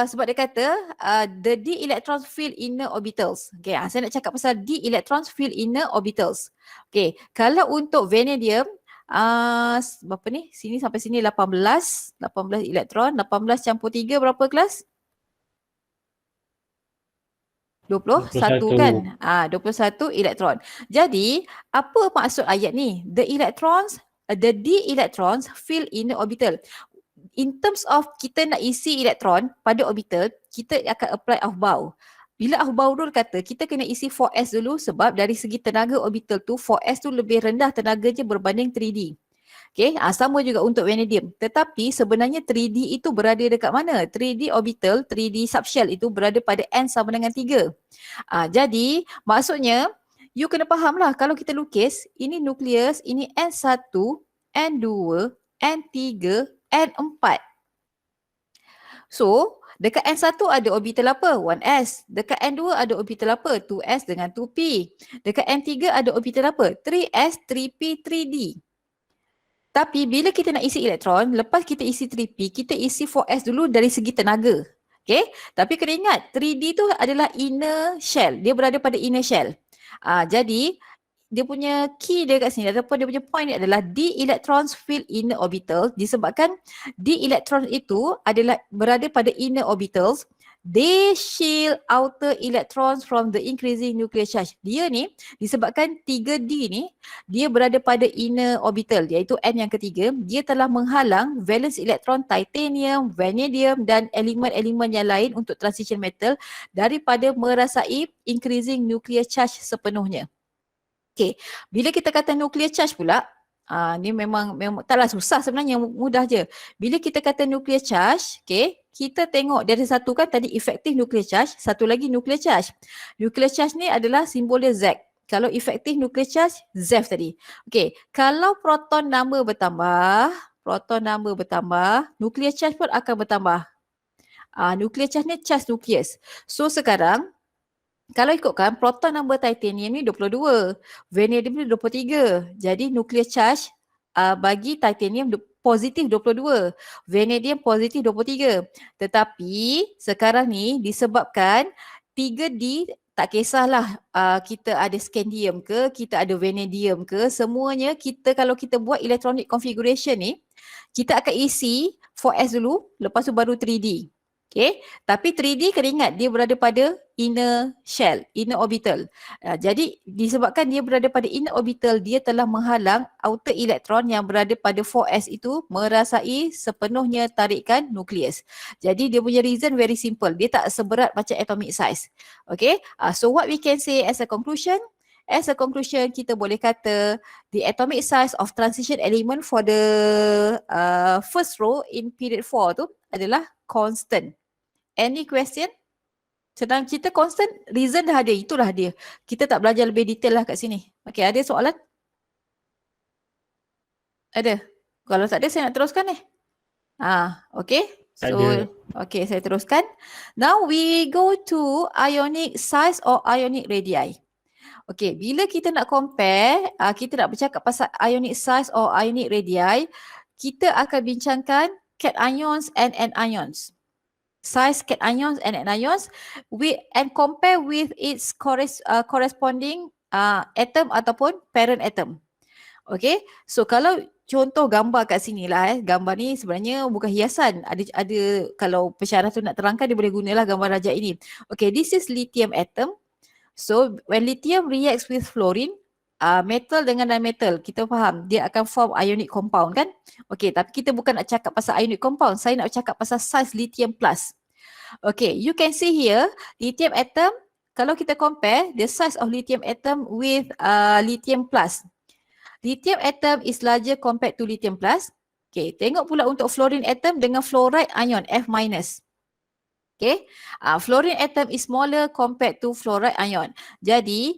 Sebab dia kata the d electrons fill inner orbitals. Okay, saya nak cakap pasal d electrons fill inner orbitals. Okay, kalau untuk vanadium, berapa ni? Sini sampai sini 18 elektron. 18 campur 3 berapa kelas? 21 kan? 21 elektron. Jadi, apa maksud ayat ni? The d electrons fill inner orbital. In terms of kita nak isi elektron pada orbital, kita akan apply Aufbau. Bila Aufbau rule kata, kita kena isi 4s dulu sebab dari segi tenaga orbital tu, 4s tu lebih rendah tenaganya berbanding 3D. Okay, sama juga untuk vanadium. Tetapi sebenarnya 3D itu berada dekat mana? 3D orbital, 3D subshell itu berada pada N sama dengan 3. Jadi maksudnya you kena faham lah kalau kita lukis, ini nukleus, ini N1, N2, N3, N4. So dekat N1 ada orbital apa? 1s. Dekat N2 ada orbital apa? 2s dengan 2p. Dekat N3 ada orbital apa? 3s, 3p, 3d. Tapi bila kita nak isi elektron, lepas kita isi 3p, kita isi 4s dulu dari segi tenaga. Okay? Tapi kena ingat, 3d tu adalah inner shell. Dia berada pada inner shell. Jadi, dia punya key dia kat sini, ataupun dia punya point ni adalah d electrons fill inner orbital, disebabkan d electrons itu adalah berada pada inner orbitals. They shield outer electrons from the increasing nuclear charge. Dia ni disebabkan 3D ni dia berada pada inner orbital, iaitu N yang ketiga. Dia telah menghalang valence elektron titanium, vanadium dan elemen-elemen yang lain untuk transition metal daripada merasai increasing nuclear charge sepenuhnya. Okay, bila kita kata nuclear charge pula, ni memang taklah susah sebenarnya, mudah je. Bila kita kata nuclear charge, okay, kita tengok dari satu kan tadi efektif nuclear charge, satu lagi nuclear charge. Nuclear charge ni adalah simbol dia Z. Kalau efektif nuclear charge, ZeV tadi. Okay, kalau proton number bertambah, nuclear charge pun akan bertambah. Nuclear charge ni charge nukleus. So sekarang, kalau ikutkan proton number titanium ni 22, vanadium ni 23. Jadi nuclear charge bagi titanium positif 22, vanadium positif 23. Tetapi sekarang ni disebabkan 3D, tak kisahlah kita ada scandium ke, kita ada vanadium ke, semuanya kita kalau kita buat electronic configuration ni, kita akan isi 4s dulu, lepas tu baru 3D. Okay, tapi 3D kena ingat dia berada pada inner shell, inner orbital. Jadi disebabkan dia berada pada inner orbital, dia telah menghalang outer elektron yang berada pada 4s itu merasai sepenuhnya tarikan nukleus. Jadi dia punya reason very simple, dia tak seberat macam atomic size. Okay, so what we can say as a conclusion? As a conclusion, kita boleh kata the atomic size of transition element for the first row in period 4 tu adalah constant. Any question? Senang cerita constant, reason dah ada, itulah dia. Kita tak belajar lebih detail lah kat sini. Okay, ada soalan? Ada? Kalau tak ada, saya nak teruskan ni. Okay. Tak So, ada. okay, saya teruskan. Now we go to ionic size or ionic radii. Okay, bila kita nak compare, kita nak bercakap pasal ionic size or ionic radii, kita akan bincangkan cations and anions. Size cations and anions and compare with its corresponding atom ataupun parent atom. Okay, so kalau contoh gambar kat sini lah gambar ni sebenarnya bukan hiasan. Ada kalau pensyarah tu nak terangkan dia boleh gunalah gambar rajak ini. Okay, this is lithium atom. So when lithium reacts with fluorine, metal dengan non-metal, kita faham dia akan form ionic compound kan? Okay, tapi kita bukan nak cakap pasal ionic compound, saya nak cakap pasal size lithium plus. Okay, you can see here, lithium atom, kalau kita compare the size of lithium atom with lithium plus. Lithium atom is larger compared to lithium plus. Okay, tengok pula untuk fluorine atom dengan fluoride ion F minus. Okay, fluorine atom is smaller compared to fluoride ion. Jadi,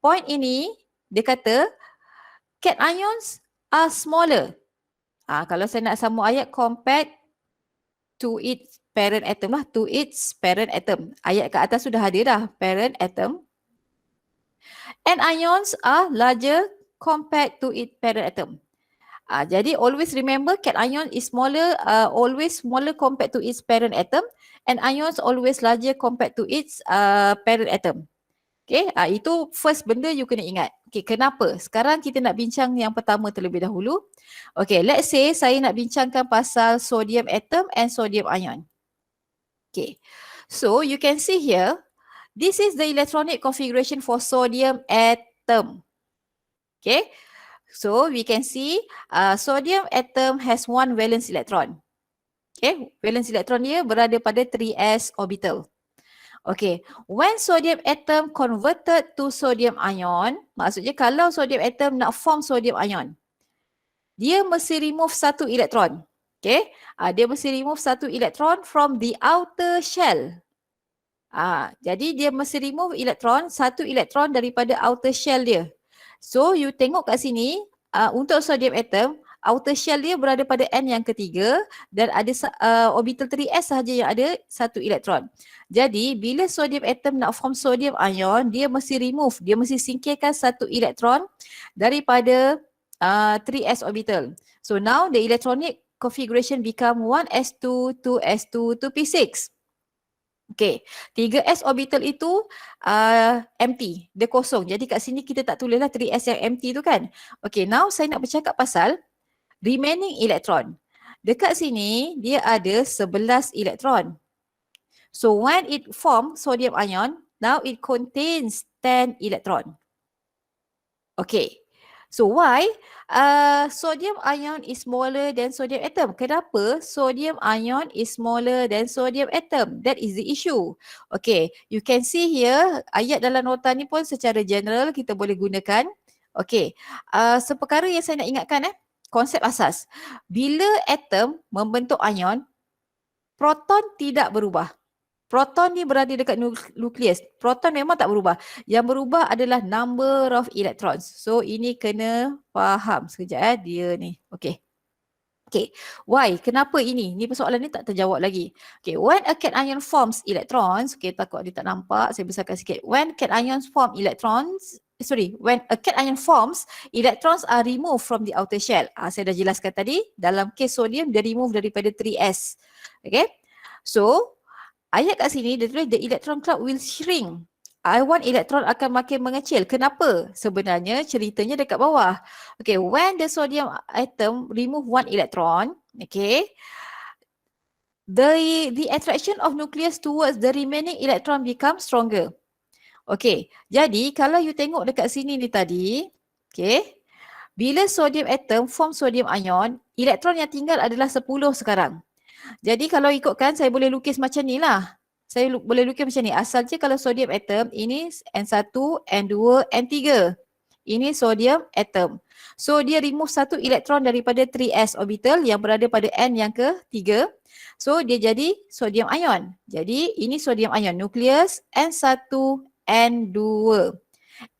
point ini, dia kata, cations are smaller. Kalau saya nak sambung ayat compared to its parent atom lah, to its parent atom. Ayat kat atas sudah ada dah, parent atom. And ions are larger compared to its parent atom. Jadi always remember cation is smaller, always smaller compared to its parent atom, and ions always larger compared to its parent atom. Okay, itu first benda you kena ingat. Okay, kenapa? Sekarang kita nak bincang yang pertama terlebih dahulu. Okay, let's say saya nak bincangkan pasal sodium atom and sodium ion. Okay, so you can see here, this is the electronic configuration for sodium atom. Okay, so we can see sodium atom has one valence electron. Okay, valence electron dia berada pada 3s orbital. Okay, when sodium atom converted to sodium ion, maksudnya kalau sodium atom nak form sodium ion, dia mesti remove satu elektron. Okay, dia mesti remove satu elektron from the outer shell. Jadi dia mesti remove elektron, satu elektron daripada outer shell dia. So you tengok kat sini, untuk sodium atom, outer shell dia berada pada N yang ketiga dan ada orbital 3s sahaja yang ada satu elektron. Jadi bila sodium atom nak form sodium ion, dia mesti remove, dia mesti singkirkan satu elektron daripada 3s orbital. So now the electronic configuration become 1s2, 2s2, 2p6. Okay, 3s orbital itu empty, dia kosong. Jadi kat sini kita tak tulislah 3s yang empty tu kan. Okay, now saya nak bercakap pasal remaining electron. Dekat sini dia ada 11 elektron. So when it form sodium ion, now it contains 10 electron. Okay, so why sodium ion is smaller than sodium atom? Kenapa sodium ion is smaller than sodium atom? That is the issue. Okay, you can see here, ayat dalam nota ni pun secara general kita boleh gunakan. Okay, seperkara yang saya nak ingatkan konsep asas. Bila atom membentuk ion, proton tidak berubah. Proton ni berada dekat nukleus. Proton memang tak berubah. Yang berubah adalah number of electrons. So ini kena faham sekejap dia ni. Okay. Okay, why? Kenapa ini? Ni persoalan ni tak terjawab lagi. Okay, when a cation forms electrons, okay, takut dia tak nampak, saya besarkan sikit. When cations form electrons, when a cation forms, electrons are removed from the outer shell. Saya dah jelaskan tadi, dalam kes sodium dia remove daripada 3s. Okay, so ayat kat sini dia tulis the electron cloud will shrink. Ion elektron akan makin mengecil. Kenapa? Sebenarnya ceritanya dekat bawah. Okay, when the sodium atom remove one electron, okay, the attraction of nucleus towards the remaining electron becomes stronger. Okay, jadi kalau you tengok dekat sini ni tadi, okay, bila sodium atom form sodium ion, elektron yang tinggal adalah 10 sekarang. Jadi kalau ikutkan saya boleh lukis macam ni lah. Saya boleh lukis macam ni. Asalnya kalau sodium atom ini N1, N2, N3. Ini sodium atom. So dia remove satu elektron daripada 3s orbital yang berada pada N yang ke-3. So dia jadi sodium ion. Jadi ini sodium ion nukleus N1, N2.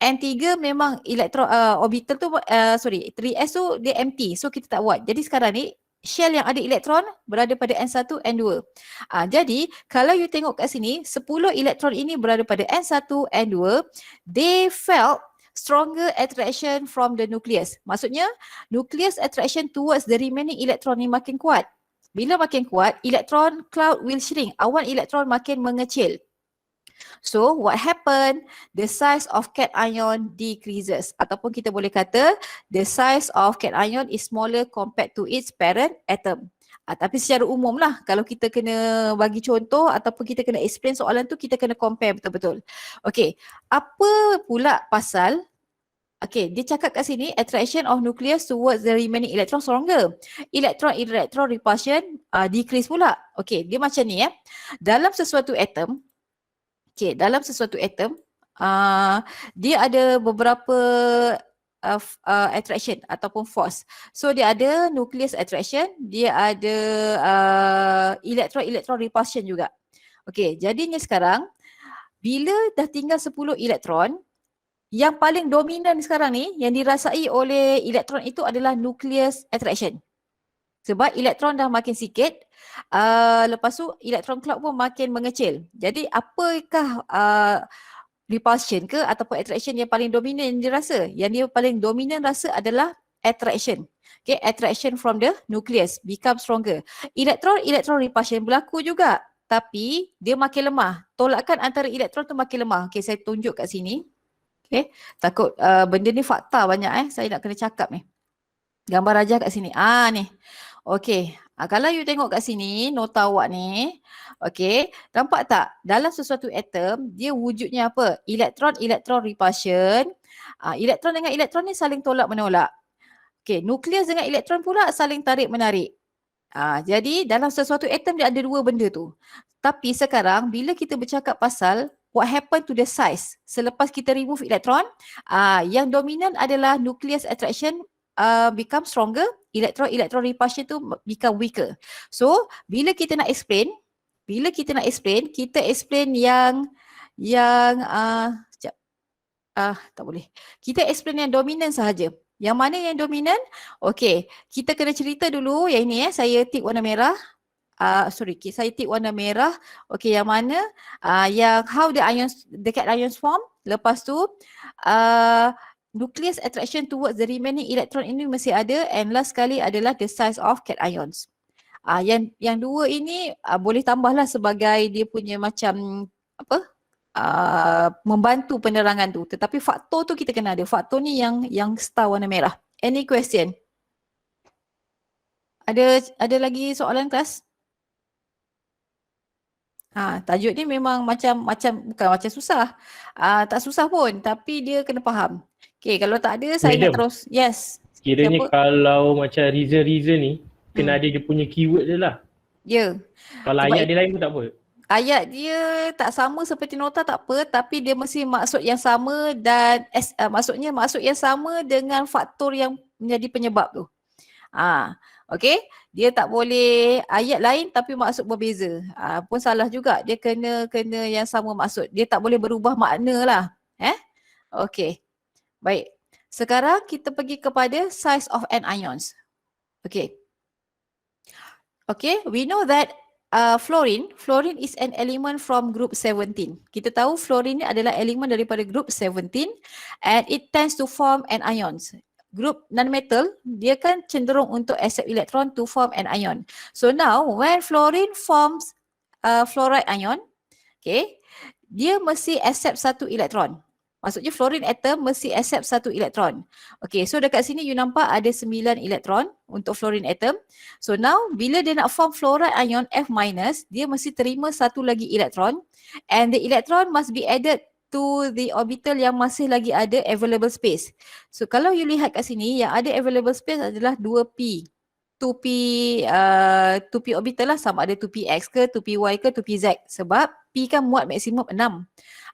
N3 memang elektron orbital tu 3s tu dia empty. So kita tak buat. Jadi sekarang ni shell yang ada elektron berada pada N1, N2. Jadi kalau you tengok kat sini 10 elektron ini berada pada N1, N2, they felt stronger attraction from the nucleus. Maksudnya nucleus attraction towards the remaining electron ni makin kuat. Bila makin kuat, electron cloud will shrink. Awan elektron makin mengecil. So what happened? The size of cation decreases. Ataupun kita boleh kata the size of cation is smaller compared to its parent atom. Tapi secara umum lah, kalau kita kena bagi contoh ataupun kita kena explain soalan tu, kita kena compare betul-betul. Okay, apa pula pasal, okay, dia cakap kat sini attraction of nucleus towards the remaining electron stronger. Electron repulsion decrease pula. Okay, dia macam ni dalam sesuatu atom, okay, dalam sesuatu atom, dia ada beberapa attraction ataupun force. So dia ada nucleus attraction, dia ada electron repulsion juga. Okay, jadinya sekarang bila dah tinggal 10 elektron, yang paling dominan sekarang ni yang dirasai oleh elektron itu adalah nucleus attraction. Sebab elektron dah makin sikit, lepas tu elektron cloud pun makin mengecil. Jadi apakah repulsion ke ataupun attraction yang paling dominan yang dirasa? Yang dia paling dominan rasa adalah attraction. Okay, attraction from the nucleus become stronger. Elektron repulsion berlaku juga, tapi dia makin lemah. Tolakan antara elektron tu makin lemah. Okay, saya tunjuk kat sini. Okay, takut benda ni fakta banyak saya nak kena cakap ni. Gambar raja kat sini. Ni. Okay, kalau you tengok kat sini, nota awak ni. Okay, nampak tak? Dalam sesuatu atom, dia wujudnya apa? Elektron repulsion. Elektron dengan elektron ni saling tolak menolak. Okay, nukleus dengan elektron pula saling tarik menarik. Jadi dalam sesuatu atom dia ada dua benda tu. Tapi sekarang bila kita bercakap pasal what happened to the size selepas kita remove elektron, yang dominan adalah nucleus attraction become stronger, electron repulsion tu become weaker. So bila kita nak explain, kita explain yang sekejap. Tak boleh. Kita explain yang dominan sahaja. Yang mana yang dominan? Okey, kita kena cerita dulu yang ini saya tik warna merah. Saya tik warna merah. Okey, yang mana? Yang how the cations form. Lepas tu nucleus attraction towards the remaining electron ini masih ada, and last sekali adalah the size of cations. Yang dua ini boleh tambahlah sebagai dia punya macam apa? Membantu penerangan tu. Tetapi faktor tu kita kena ada. Faktor ni yang star warna merah. Any question? Ada lagi soalan kelas? Tajuk ni memang macam bukan macam susah. Tak susah pun, tapi dia kena faham. Okay, kalau tak ada saya nak terus. Yes. Kiranya kalau macam reason ni kena ada dia punya keyword dia lah. Ya. Kalau ayat dia lain pun tak apa. Ayat dia tak sama seperti nota tak apa, tapi dia mesti maksud yang sama dan maksudnya maksud yang sama dengan faktor yang menjadi penyebab tu. Okey, dia tak boleh ayat lain tapi maksud berbeza. Pun salah juga. Dia kena yang sama maksud. Dia tak boleh berubah makna lah. Okey. Baik. Sekarang kita pergi kepada size of anions. Okey. Okay, we know that fluorine is an element from group 17. Kita tahu fluorine ni adalah elemen daripada group 17 and it tends to form anions. Group nonmetal, dia kan cenderung untuk accept electron to form an ion. So now when fluorine forms fluoride ion, okay, dia mesti accept satu elektron. Maksudnya fluorine atom mesti accept satu elektron. Okay, so dekat sini you nampak ada 9 elektron untuk fluorine atom. So now bila dia nak form fluoride ion F-, dia mesti terima satu lagi elektron and the electron must be added to the orbital yang masih lagi ada available space. So kalau you lihat kat sini yang ada available space adalah 2p. 2p 2p orbital lah, sama ada 2px ke 2py ke 2pz, sebab p kan muat maksimum 6.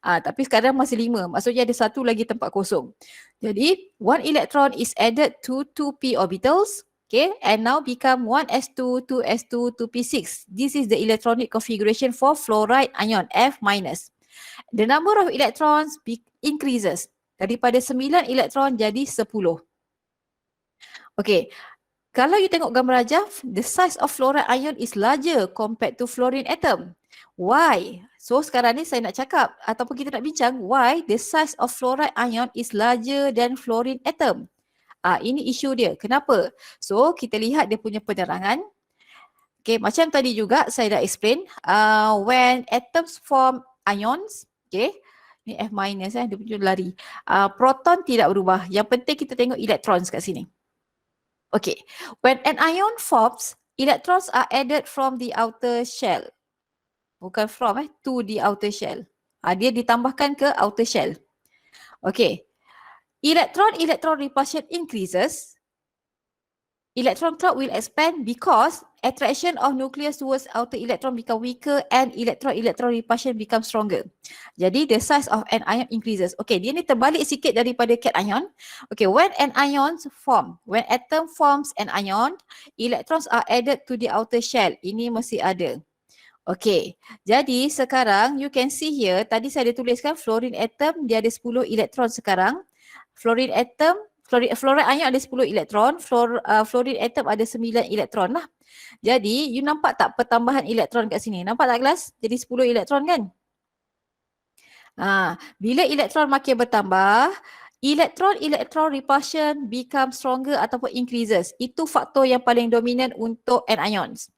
Tapi sekarang masih 5, maksudnya ada satu lagi tempat kosong. Jadi one electron is added to 2p orbitals, okay, and now become 1s2, 2s2, 2p6. This is the electronic configuration for fluoride ion F-. The number of electrons increases daripada 9 elektron jadi 10. Okay, kalau you tengok gambar rajah, the size of fluoride ion is larger compared to fluorine atom. Why? So sekarang ni saya nak cakap ataupun kita nak bincang why the size of fluoride ion is larger than fluorine atom. Ini isu dia. Kenapa? So kita lihat dia punya penerangan. Okay, macam tadi juga saya dah explain. When atoms form ions, okay, ni F-, dia punya lari. Proton tidak berubah. Yang penting kita tengok electrons kat sini. Okay, when an ion forms, electrons are added from the outer shell. Bukan from, to the outer shell. Dia ditambahkan ke outer shell. Okay, electron repulsion increases. Electron cloud will expand because attraction of nucleus towards outer electron become weaker and electron repulsion become stronger. Jadi the size of an ion increases. Okay, dia ni terbalik sikit daripada cation. Okay, when an ion form, when atom forms an ion, electrons are added to the outer shell. Ini mesti ada. Okay, jadi sekarang you can see here, tadi saya ada tuliskan fluorine atom dia ada 10 elektron sekarang. Fluorine atom, fluoride ion ada 10 elektron, fluorine atom ada 9 elektron lah. Jadi you nampak tak pertambahan elektron kat sini? Nampak tak kelas? Jadi 10 elektron kan? Bila elektron makin bertambah, electron repulsion become stronger ataupun increases. Itu faktor yang paling dominan untuk anions.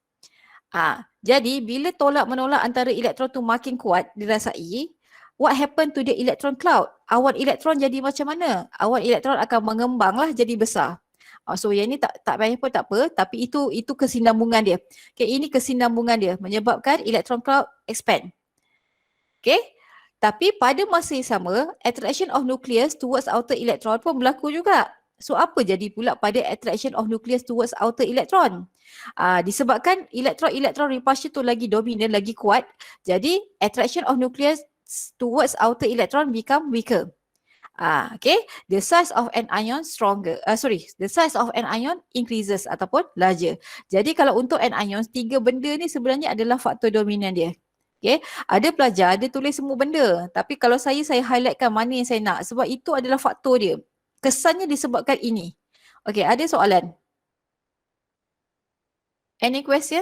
Jadi bila tolak menolak antara elektron tu makin kuat dirasai, what happen to the electron cloud? Awan elektron jadi macam mana? Awan elektron akan mengembanglah jadi besar. So yang ni tak payah pun tak apa, tapi itu kesinambungan dia. Okay, ini kesinambungan dia menyebabkan electron cloud expand. Okay, tapi pada masa yang sama, attraction of nucleus towards outer electron pun berlaku juga. So apa jadi pula pada attraction of nucleus towards outer electron? Disebabkan electron repulsion tu lagi dominan, lagi kuat. Jadi attraction of nucleus towards outer electron become weaker. Okay, the size of an ion the size of an ion increases ataupun larger. Jadi kalau untuk an ion, 3 benda ni sebenarnya adalah faktor dominan dia. Okay, ada pelajar dia tulis semua benda, tapi kalau saya highlightkan mana yang saya nak sebab itu adalah faktor dia. Kesannya disebabkan ini. Okay, ada soalan? Any question?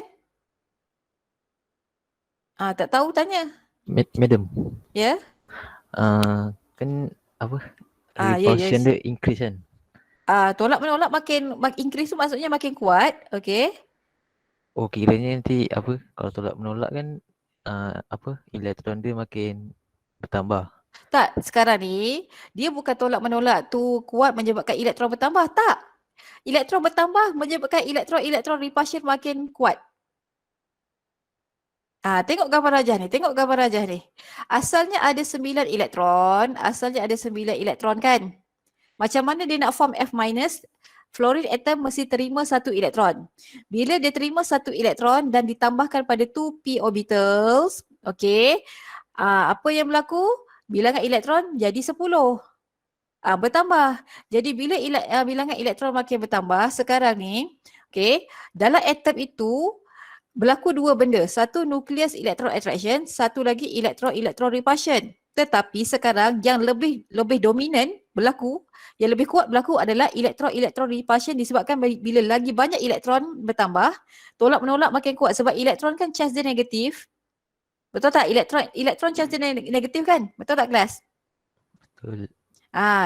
Tak tahu tanya. Madam. Ya? Yeah? Kan apa? yes. Repulsion dia increase kan? Tolak menolak makin increase tu maksudnya makin kuat. Okay. Oh, kiranya nanti apa? Kalau tolak menolak kan elektron dia makin bertambah. Tak, sekarang ni dia bukan tolak menolak tu kuat menyebabkan elektron bertambah. Tak. Elektron bertambah menyebabkan elektron repulsion makin kuat. Tengok gambar rajah ni. Asalnya ada 9 elektron kan. Macam mana dia nak form F-? Fluorine atom mesti terima 1 elektron. Bila dia terima 1 elektron dan ditambahkan pada 2p orbitals, okay, apa yang berlaku? Bilangan elektron jadi 10. Bertambah. Jadi bila bilangan elektron makin bertambah sekarang ni, okay, dalam atom itu berlaku 2 benda. Satu, nucleus electron attraction, satu lagi electron repulsion. Tetapi sekarang yang lebih dominan berlaku, yang lebih kuat berlaku adalah electron repulsion disebabkan bila lagi banyak elektron bertambah, tolak menolak makin kuat sebab elektron kan charge dia negatif. Betul tak? Elektron charge dia negatif kan? Betul tak kelas? Betul.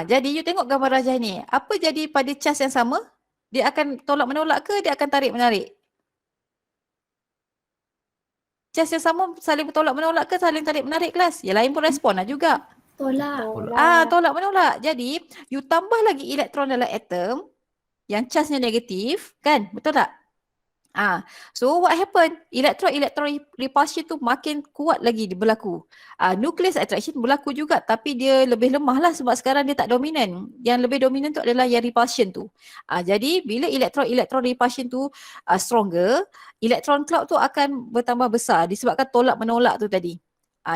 Jadi you tengok gambar rajah ni. Apa jadi pada charge yang sama? Dia akan tolak menolak ke dia akan tarik menarik? Charge yang sama saling tolak menolak ke saling tarik menarik kelas? Yang lain pun respon lah juga. Tolak. Tolak menolak. Jadi you tambah lagi elektron dalam atom yang charge-nya negatif, kan? Betul tak? So what happen? Elektron-elektron repulsion tu makin kuat lagi berlaku. Nucleus attraction berlaku juga, tapi dia lebih lemah lah sebab sekarang dia tak dominan. Yang lebih dominan tu adalah yang repulsion tu. Jadi bila elektron repulsion tu stronger, elektron cloud tu akan bertambah besar disebabkan tolak menolak tu tadi.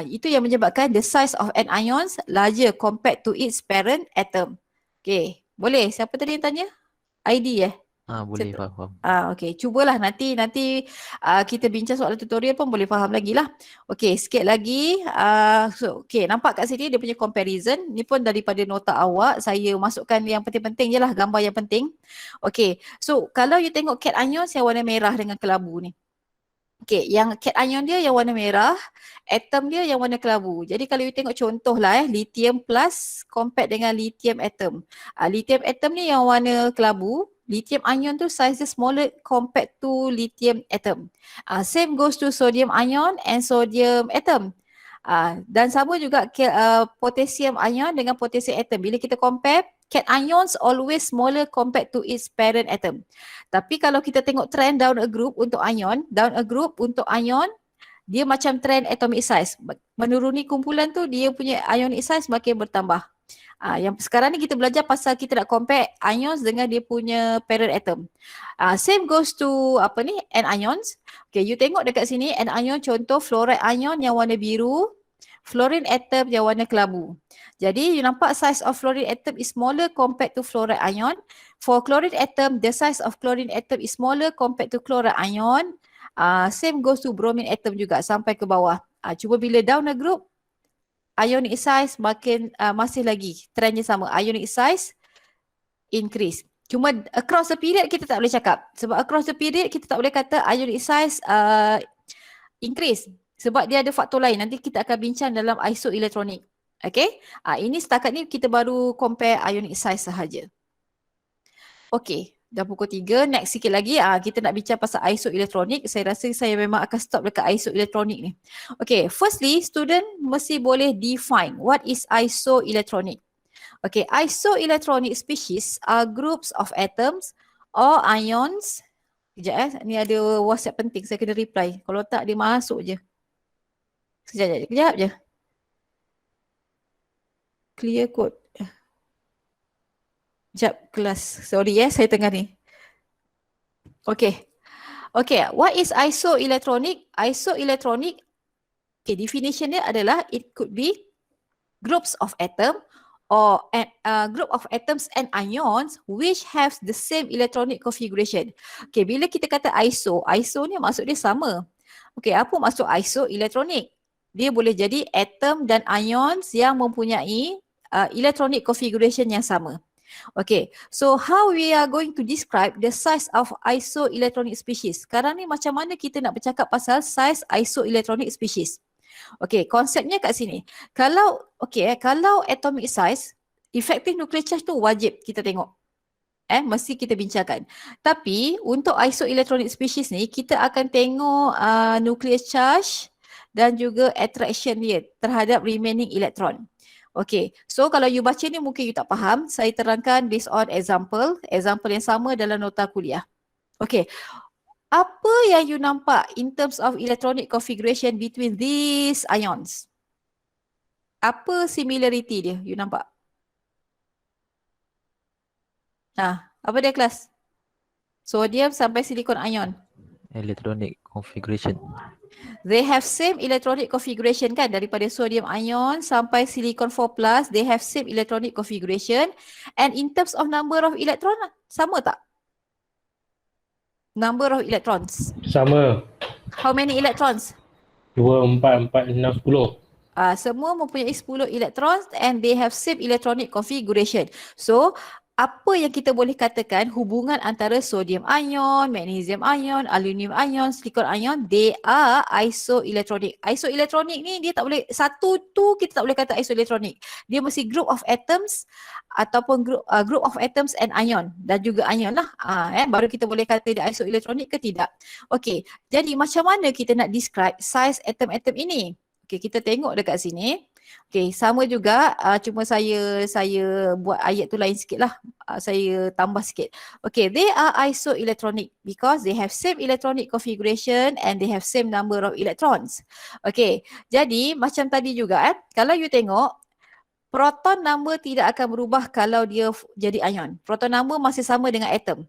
Itu yang menyebabkan the size of an ions larger compared to its parent atom. Okay, boleh? Siapa tadi yang tanya? ID Boleh Betul. faham. Okey, cubalah nanti kita bincang soalan tutorial pun boleh faham lagi lah. Okey, sikit lagi. Okey, nampak kat sini dia punya comparison. Ni pun daripada nota awak. Saya masukkan yang penting-penting je lah, gambar yang penting. Okey, so kalau you tengok cation ions yang warna merah dengan kelabu ni. Okey, yang cation ion dia yang warna merah, atom dia yang warna kelabu. Jadi kalau you tengok contoh lah lithium plus compare dengan lithium atom. Lithium atom ni yang warna kelabu. Lithium ion tu size dia smaller compared to lithium atom. Same goes to sodium ion and sodium atom. Dan sama juga potassium ion dengan potassium atom. Bila kita compare, cation ions always smaller compared to its parent atom. Tapi kalau kita tengok trend down a group untuk ion, dia macam trend atomic size. Menuruni kumpulan tu dia punya ionic size makin bertambah. Yang sekarang ni kita belajar pasal kita nak compare ions dengan dia punya parent atom. Same goes to anions. Okay, you tengok dekat sini anion contoh fluoride ion yang warna biru, fluorine atom yang warna kelabu. Jadi you nampak size of fluorine atom is smaller compared to fluoride ion. For chlorine atom, the size of chlorine atom is smaller compared to chloride ion. Same goes to bromine atom juga sampai ke bawah. Cuba bila down a group, ionic size makin masih lagi trendnya sama. Ionic size increase. Cuma across the period kita tak boleh cakap. Sebab across the period kita tak boleh kata ionic size increase. Sebab dia ada faktor lain. Nanti kita akan bincang dalam isoelektronik. Okay. Ini setakat ni kita baru compare ionic size sahaja. Okay. Dah pukul 3. Next sikit lagi kita nak bincang pasal isoelektronik. Saya rasa saya memang akan stop dekat isoelektronik ni. Okay, firstly student mesti boleh define what is isoelektronik. Okay, isoelektronik species are groups of atoms or ions. Sekejap ni ada WhatsApp penting saya kena reply. Kalau tak dia masuk je. Sekejap je. Clear code. Sekejap kelas. Sorry saya tengah ni. Okay. Okay, what is isoelektronik? Isoelektronik, okay, definition dia adalah it could be groups of atom or group of atoms and ions which have the same electronic configuration. Okay, bila kita kata iso ni maksud dia sama. Okay, apa maksud isoelektronik? Dia boleh jadi atom dan ions yang mempunyai electronic configuration yang sama. Okay, so how we are going to describe the size of isoelektronik species? Sekarang ni macam mana kita nak bercakap pasal size isoelektronik species? Okay, konsepnya kat sini. Kalau atomic size, effective nuclear charge tu wajib kita tengok. Mesti kita bincangkan. Tapi untuk isoelektronik species ni, kita akan tengok nuclear charge dan juga attraction dia terhadap remaining electron. Okay, so kalau you baca ni mungkin you tak faham. Saya terangkan based on example yang sama dalam nota kuliah. Okay, apa yang you nampak in terms of electronic configuration between these ions? Apa similarity dia you nampak? Apa dia kelas? Sodium sampai silicon ion. Electronic configuration. They have same electronic configuration kan, daripada sodium ion sampai silicon 4+, they have same electronic configuration. And in terms of number of electron, sama tak? Number of electrons. Sama. How many electrons? 2, 4, 4, 6, 10. Semua mempunyai 10 electrons and they have same electronic configuration. So, apa yang kita boleh katakan hubungan antara sodium ion, magnesium ion, aluminium ion, silicon ion, they are isoelektronik. Isoelektronik ni dia tak boleh, satu tu kita tak boleh kata isoelektronik. Dia mesti group of atoms ataupun group of atoms and ion dan juga ion lah. Baru kita boleh kata dia isoelektronik ke tidak. Okey, jadi macam mana kita nak describe size atom-atom ini? Okey, kita tengok dekat sini. Okay, sama juga cuma saya buat ayat tu lain sikit lah. Saya tambah sikit. Okay, they are isoelectronic because they have same electronic configuration and they have same number of electrons. Okay, jadi macam tadi juga kalau you tengok proton number tidak akan berubah kalau dia jadi ion. Proton number masih sama dengan atom.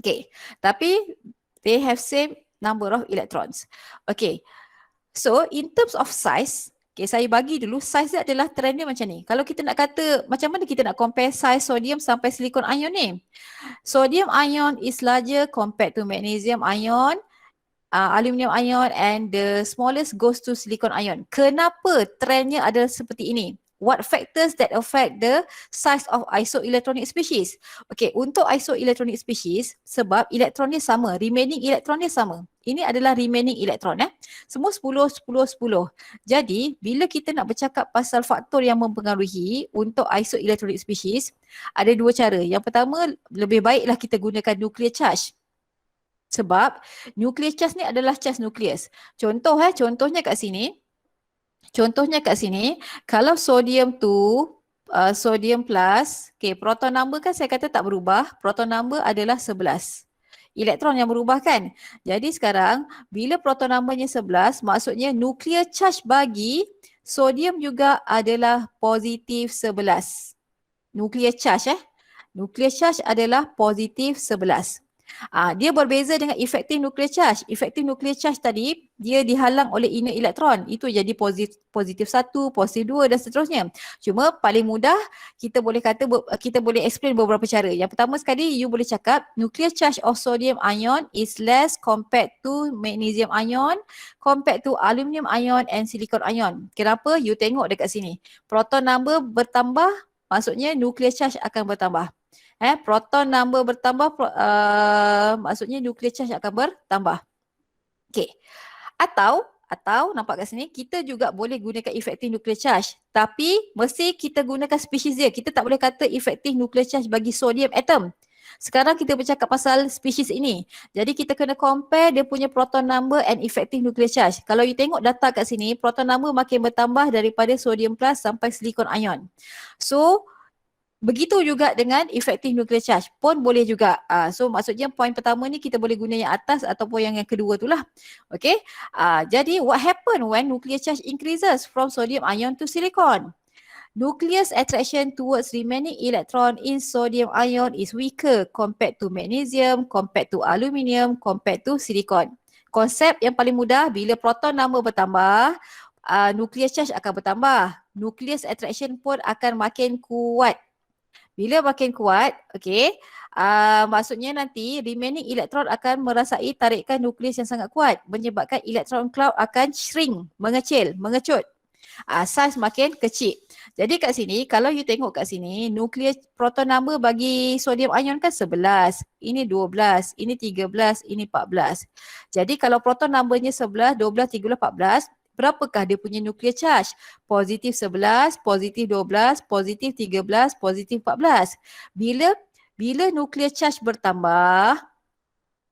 Okay, tapi they have same number of electrons. Okay, so in terms of size, okay, saya bagi dulu size dia adalah trend dia macam ni. Kalau kita nak kata macam mana kita nak compare size sodium sampai silicon ion ni. Sodium ion is larger compared to magnesium ion, aluminium ion and the smallest goes to silicon ion. Kenapa trendnya adalah seperti ini? What factors that affect the size of isoelectronic species? Okay, untuk isoelectronic species, sebab elektronnya sama, remaining elektronnya sama. Ini adalah remaining elektron semua 10, 10, 10. Jadi, bila kita nak bercakap pasal faktor yang mempengaruhi untuk isoelectronic species, ada dua cara. Yang pertama, lebih baiklah kita gunakan nuclear charge. Sebab nuclear charge ni adalah charge nukleus. Contohnya kat sini. Kalau sodium tu sodium plus, okay, proton number kan saya kata tak berubah, proton number adalah 11. Elektron yang berubah kan. Jadi sekarang bila proton numbernya 11, maksudnya nuclear charge bagi sodium juga adalah positif 11. Nuclear charge nuclear charge adalah positif 11. Dia berbeza dengan effective nuclear charge. Effective nuclear charge tadi dia dihalang oleh inner elektron. Itu jadi positif 1, positif 2 dan seterusnya. Cuma paling mudah kita boleh kata, kita boleh explain beberapa cara. Yang pertama sekali you boleh cakap nuclear charge of sodium ion is less compared to magnesium ion, compared to aluminium ion and silicon ion. Kenapa? You tengok dekat sini. Proton number bertambah, maksudnya nuclear charge akan bertambah. Proton number bertambah, maksudnya nuclear charge akan bertambah. Okay. Atau nampak kat sini, kita juga boleh gunakan effective nuclear charge. Tapi mesti kita gunakan spesies dia. Kita tak boleh kata effective nuclear charge bagi sodium atom. Sekarang kita bercakap pasal spesies ini. Jadi kita kena compare dia punya proton number and effective nuclear charge. Kalau you tengok data kat sini, proton number makin bertambah daripada sodium plus sampai silicon ion. So, begitu juga dengan effective nuclear charge pun boleh juga. So maksudnya poin pertama ni kita boleh guna yang atas ataupun yang kedua tu lah. Okay. Jadi what happen when nuclear charge increases from sodium ion to silicon? Nucleus attraction towards remaining electron in sodium ion is weaker compared to magnesium, compared to aluminium, compared to silicon. Konsep yang paling mudah, bila proton number bertambah, nuclear charge akan bertambah. Nucleus attraction pun akan makin kuat. Bila makin kuat, okay, maksudnya nanti remaining elektron akan merasai tarikan nukleus yang sangat kuat, menyebabkan elektron cloud akan shrink, mengecil, mengecut. Size makin kecil. Jadi kat sini, kalau you tengok kat sini, nukleus proton number bagi sodium ion kan 11, ini 12, ini 13, ini 14. Jadi kalau proton numbernya 11, 12, 13, 14, berapakah dia punya nuclear charge? Positif 11, positif 12, positif 13, positif 14. Bila nuclear charge bertambah,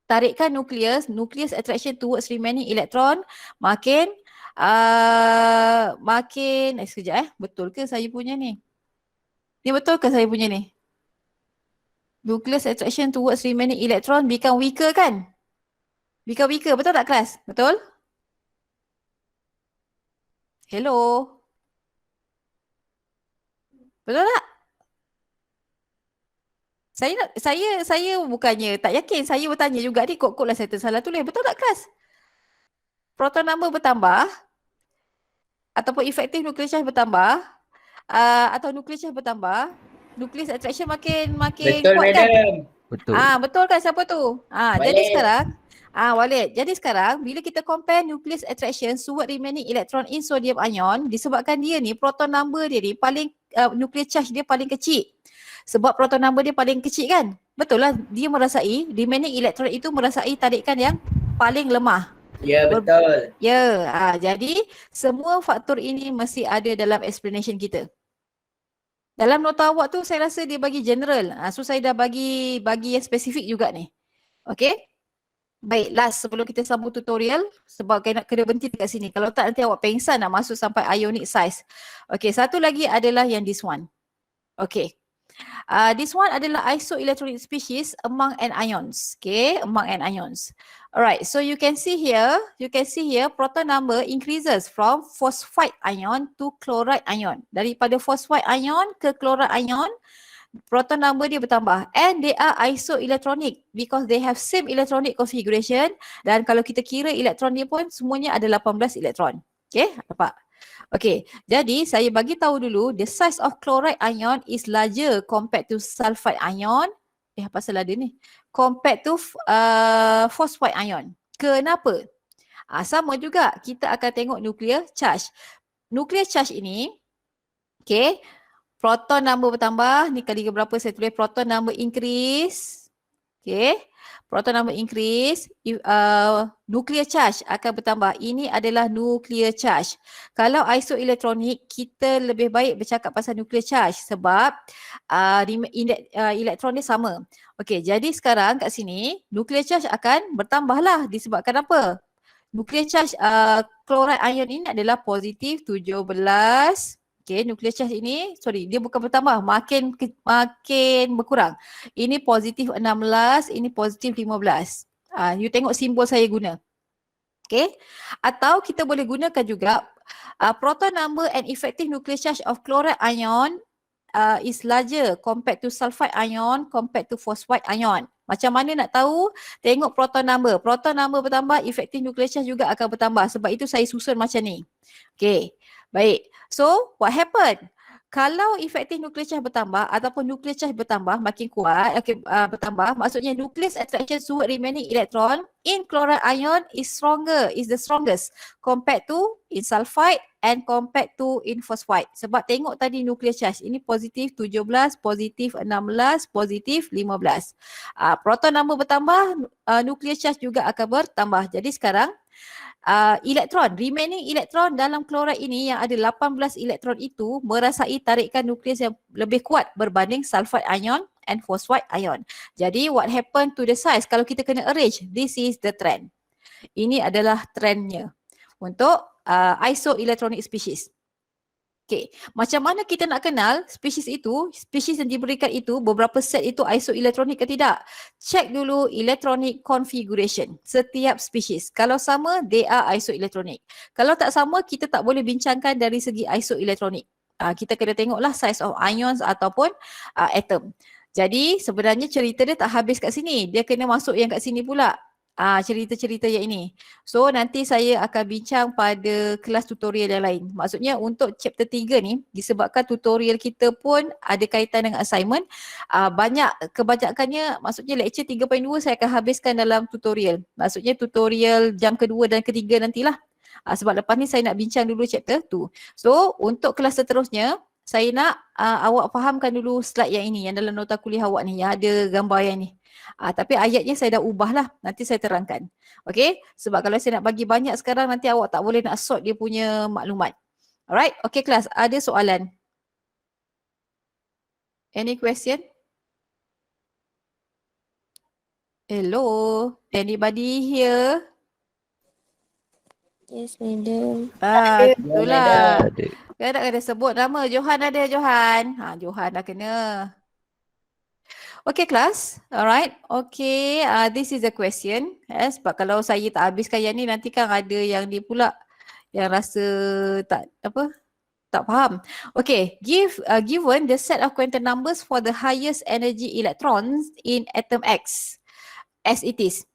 tarikan nucleus attraction towards remaining electron makin sekejap betul ke saya punya ni? Ni betul ke saya punya ni? Nucleus attraction towards remaining electron become weaker kan? Become weaker, betul tak kelas? Betul? Hello. Betul tak? Saya bukannya tak yakin, saya bertanya juga ni, kod-kod lah saya tersalah tulis. Betul tak kelas? Proton number bertambah ataupun effective nuclear charge bertambah atau nuclear charge bertambah, nucleus attraction makin Betul, kuat kan? madam. Betul. Betul kan siapa tu? Jadi sekarang Walid. Jadi sekarang bila kita compare nucleus attraction toward remaining electron in sodium ion, disebabkan dia ni proton number dia ni paling nuclear charge dia paling kecil. Sebab proton number dia paling kecil kan? Betul lah, dia merasai remaining electron itu merasai tarikan yang paling lemah. Ya, betul. Jadi semua faktor ini mesti ada dalam explanation kita. Dalam nota awak tu saya rasa dia bagi general. So saya dah bagi yang spesifik juga ni. Okay? Baik, last sebelum kita sambung tutorial sebab kena berhenti dekat sini. Kalau tak nanti awak pengsan nak masuk sampai ionic size. Okay, satu lagi adalah yang this one. Okay. This one adalah isoelectronic species among anions. Okay, among anions. Alright, so you can see here, proton number increases from phosphide ion to chloride ion. Daripada phosphide ion ke chloride ion, proton number dia bertambah and they are isoelectronic because they have same electronic configuration dan kalau kita kira elektron dia pun semuanya ada 18 elektron. Okay, nampak? Okay, jadi saya bagi tahu dulu the size of chloride ion is larger compared to sulfide ion. Apa salah dia ni? Compared to phosphide ion. Kenapa? Sama juga kita akan tengok nuclear charge. Nuclear charge ini, okay, proton number bertambah, ni kali berapa saya tulis proton number increase. Okay, proton number increase, nuclear charge akan bertambah. Ini adalah nuclear charge. Kalau isoelektronik, kita lebih baik bercakap pasal nuclear charge sebab elektron dia sama. Okay, jadi sekarang kat sini, nuclear charge akan bertambah lah disebabkan apa? Nuclear charge chloride ion ini adalah positif 17. Okay, nuclear charge ini, sorry, dia bukan bertambah, makin berkurang. Ini positif 16, ini positif 15. You tengok simbol saya guna. Okay, atau kita boleh gunakan juga proton number and effective nuclear charge of chloride ion is larger compared to sulfide ion compared to phosphide ion. Macam mana nak tahu? Tengok proton number. Proton number bertambah, effective nuclear charge juga akan bertambah. Sebab itu saya susun macam ni. Okay, baik. So, what happened? Kalau effective nuclear charge bertambah ataupun nuclear charge bertambah makin kuat, bertambah, maksudnya nucleus attraction toward remaining electron in chloride ion is the strongest compared to in sulfide and compared to in phosphide. Sebab tengok tadi nuclear charge, ini positif 17, positif 16, positif 15. Proton number bertambah, nuclear charge juga akan bertambah. Jadi sekarang remaining elektron dalam chloride ini yang ada 18 elektron itu merasai tarikan nukleus yang lebih kuat berbanding sulfide ion and phosphide ion. Jadi what happened to the size? Kalau kita kena arrange, this is the trend. Ini adalah trendnya untuk isoelectronic species. Okay, macam mana kita nak kenal spesies itu, spesies yang diberikan itu, beberapa set itu isoelektronik ke tidak? Check dulu electronic configuration setiap spesies. Kalau sama, they are isoelektronik. Kalau tak sama, kita tak boleh bincangkan dari segi isoelektronik. Kita kena tengoklah size of ions ataupun atom. Jadi sebenarnya cerita dia tak habis kat sini. Dia kena masuk yang kat sini pula. Cerita-cerita yang ini. So nanti saya akan bincang pada kelas tutorial yang lain. Maksudnya untuk chapter 3 ni, disebabkan tutorial kita pun ada kaitan dengan assignment, kebanyakannya, maksudnya lecture 3.2 saya akan habiskan dalam tutorial. Maksudnya tutorial jam kedua dan ketiga nantilah. Sebab lepas ni saya nak bincang dulu chapter 2. So untuk kelas seterusnya, saya nak awak fahamkan dulu slide yang ini, yang dalam nota kuliah awak ni, yang ada gambar yang ni. Tapi ayatnya saya dah ubah lah, nanti saya terangkan. Okay, sebab kalau saya nak bagi banyak sekarang, nanti awak tak boleh nak sort dia punya maklumat. Alright, okay kelas, ada soalan? Any question? Hello, anybody here? Yes, madam. Betul lah. Ada. Kena sebut nama. Johan ada, Johan. Johan dah kena. Okay kelas, alright. Okay, this is the question. Sebab kalau saya tak habiskan yang ni, nanti kan ada yang ni pula yang rasa tak faham. Okay, given the set of quantum numbers for the highest energy electrons in atom X, as it is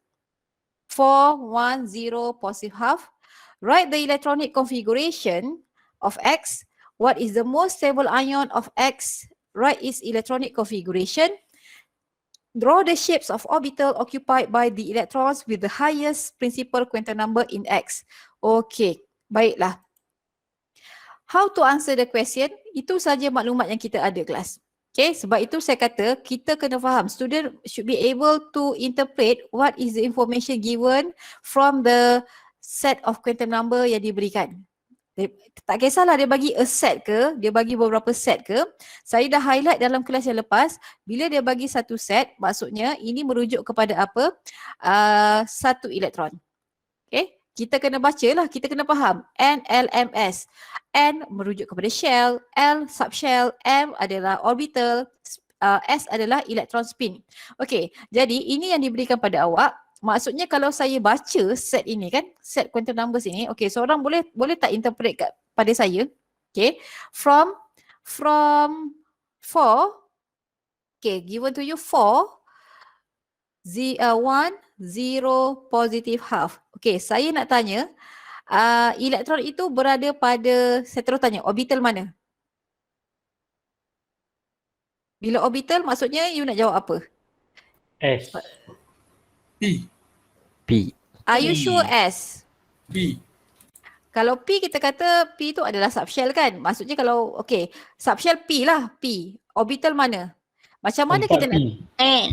4, 1, 0, positive half, write the electronic configuration of X. What is the most stable ion of X? Write its electronic configuration. Draw the shapes of orbital occupied by the electrons with the highest principal quantum number in X. Okay, baiklah. How to answer the question? Itu saja maklumat yang kita ada kelas. Okay, sebab itu saya kata kita kena faham. Student should be able to interpret what is the information given from the set of quantum number yang diberikan. Tak kisahlah dia bagi a set ke, dia bagi beberapa set ke. Saya dah highlight dalam kelas yang lepas, bila dia bagi satu set, maksudnya ini merujuk kepada apa? Satu elektron. Okay, kita kena baca lah, kita kena faham. NLMS. N merujuk kepada shell, L subshell, M adalah orbital, S adalah elektron spin. Okay, jadi ini yang diberikan pada awak. Maksudnya kalau saya baca set ini kan, set quantum numbers ini, okay, seorang boleh tak interpret pada saya, okay, from 4, okay, given to you 4, 1, 0, positive half. Okay, saya nak tanya, elektron itu berada pada, saya terus tanya, orbital mana? Bila orbital maksudnya you nak jawab apa? S. P. P. Are you P. sure S? P. Kalau P kita kata P tu adalah subshell kan? Maksudnya kalau okay, subshell P lah, P. Orbital mana? Macam mana 4P. kita nak N.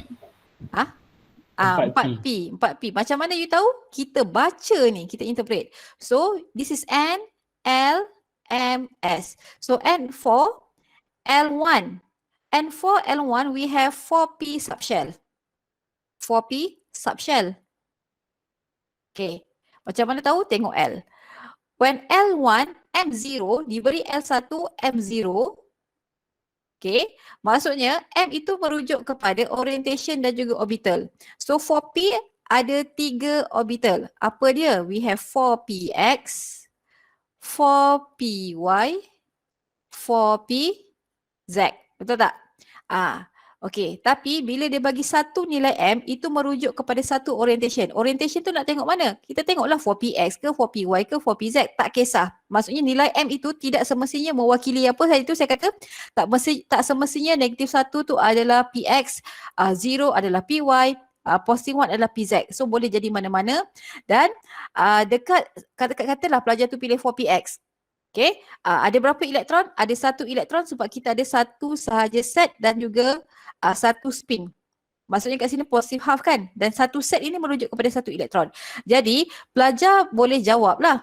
4P. 4P. Macam mana you tahu? Kita baca ni, kita interpret. So this is N, L, M, S. So N4, L1. N4, L1 we have 4P subshell. 4P subshell. Okay. Macam mana tahu? Tengok L. When L1, M0 diberi L1, M0. Okay. Maksudnya M itu merujuk kepada orientation dan juga orbital. So 4P ada 3 orbital. Apa dia? We have 4px, 4py, 4pz. Betul tak? Okay, tapi bila dia bagi satu nilai M, itu merujuk kepada satu orientation. Orientation tu nak tengok mana? Kita tengoklah 4px ke, 4py ke, 4pz. Tak kisah. Maksudnya nilai M itu tidak semestinya mewakili apa. Saya kata tak semestinya negatif 1 tu adalah px, 0 adalah py, positive 1 adalah pz. So boleh jadi mana-mana. Dan dekat katalah pelajar tu pilih 4px. Okay, ada berapa elektron? Ada satu elektron sebab kita ada satu sahaja set dan juga satu spin. Maksudnya kat sini positive half kan? Dan satu set ini merujuk kepada satu elektron. Jadi pelajar boleh jawab lah.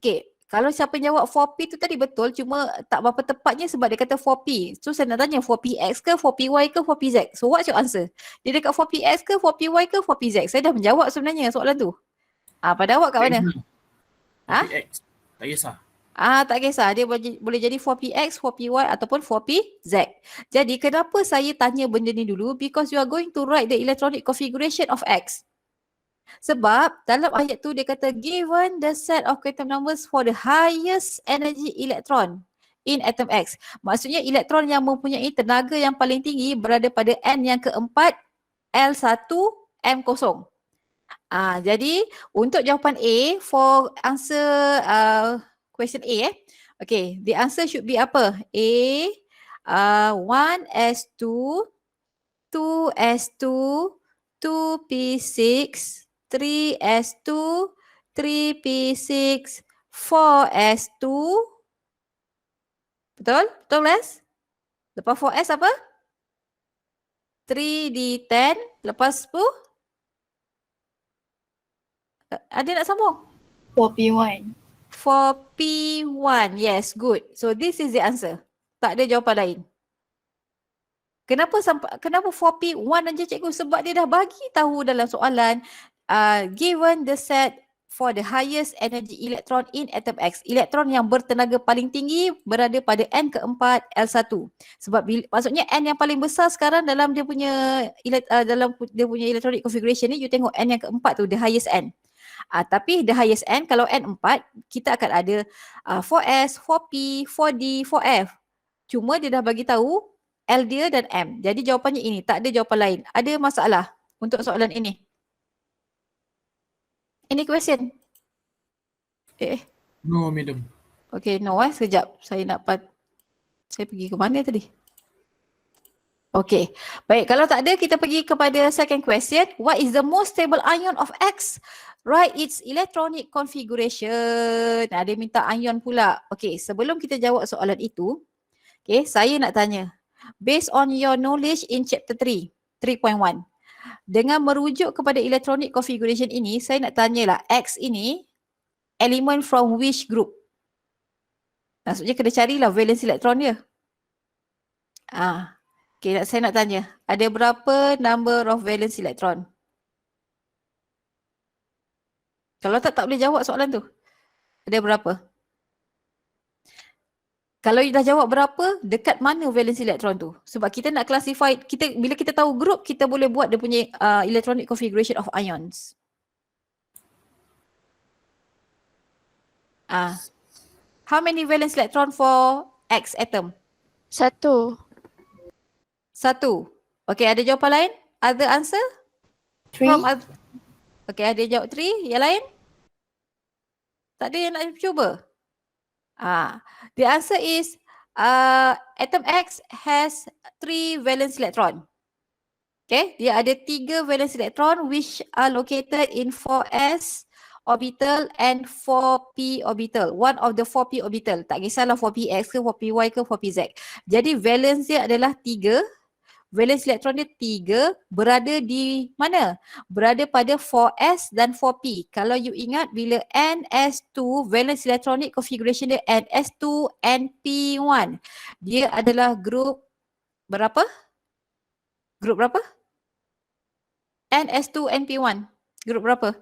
Okay, kalau siapa jawab 4P tu tadi betul, cuma tak berapa tepatnya sebab dia kata 4P. So saya nak tanya 4PX ke, 4PY ke, 4PZ? So what's your answer? Dia dekat 4PX ke, 4PY ke, 4PZ? Saya dah menjawab sebenarnya soalan tu. Pada awak kat mana? PX. Tak kisah. Tak kisah, dia boleh jadi 4px, 4py ataupun 4pz. Jadi kenapa saya tanya benda ni dulu? Because you are going to write the electronic configuration of X. Sebab dalam ayat tu dia kata given the set of quantum numbers for the highest energy electron in atom X. Maksudnya elektron yang mempunyai tenaga yang paling tinggi berada pada N yang keempat, L1, M0. Jadi untuk jawapan A, for answer question A okay, the answer should be apa? A, 1s2, 2s2, 2p6, 3s2, 3p6, 4s2. Betul? Betul Les? Lepas 4s apa? 3d10. Lepas tu? Ada nak sambung? 4P1. 4P1. Yes, good. So this is the answer. Tak ada jawapan lain. Kenapa 4P1 aja cikgu? Sebab dia dah bagi tahu dalam soalan given the set for the highest energy electron in atom X. Elektron yang bertenaga paling tinggi berada pada N keempat L1. Sebab maksudnya N yang paling besar sekarang dalam dia punya electronic configuration ni, you tengok N yang keempat tu, the highest N. Tapi the highest N, kalau N 4, kita akan ada 4S, 4P, 4D, 4F. Cuma dia dah bagi tahu L dia dan M. Jadi jawapannya ini, tak ada jawapan lain. Ada masalah untuk soalan ini? Any question? No, madam. Okay, no sekejap. Saya pergi ke mana tadi? Okay, baik. Kalau tak ada, kita pergi kepada second question. What is the most stable ion of X? Write its electronic configuration. Dia minta ion pula. Okay, sebelum kita jawab soalan itu, okay, saya nak tanya. Based on your knowledge in chapter 3, 3.1. Dengan merujuk kepada electronic configuration ini, saya nak tanyalah X ini, element from which group? Maksudnya kena carilah valence elektron dia. Okay, saya nak tanya. Ada berapa number of valence elektron? Kalau tak boleh jawab soalan tu. Ada berapa? Kalau you dah jawab berapa, dekat mana valence elektron tu? Sebab kita nak classify, bila kita tahu group, kita boleh buat dia punya electronic configuration of ions. How many valence electron for X atom? 1. 1. Okay, ada jawapan lain? Other answer? 3. Okay, ada jawab 3. Yang lain? Tak ada yang nak cuba? The answer is atom X has 3 valence electron. Okay, dia ada 3 valence electron which are located in 4s orbital and 4p orbital. One of the 4p orbital. Tak kisahlah 4px ke 4py ke 4pz. Jadi valence dia adalah 3. Valence elektron dia 3, berada di mana? Berada pada 4s dan 4p. Kalau you ingat bila ns2, valence electronic configuration dia ns2 np1. Dia adalah grup berapa? Grup berapa? ns2 np1. Grup berapa?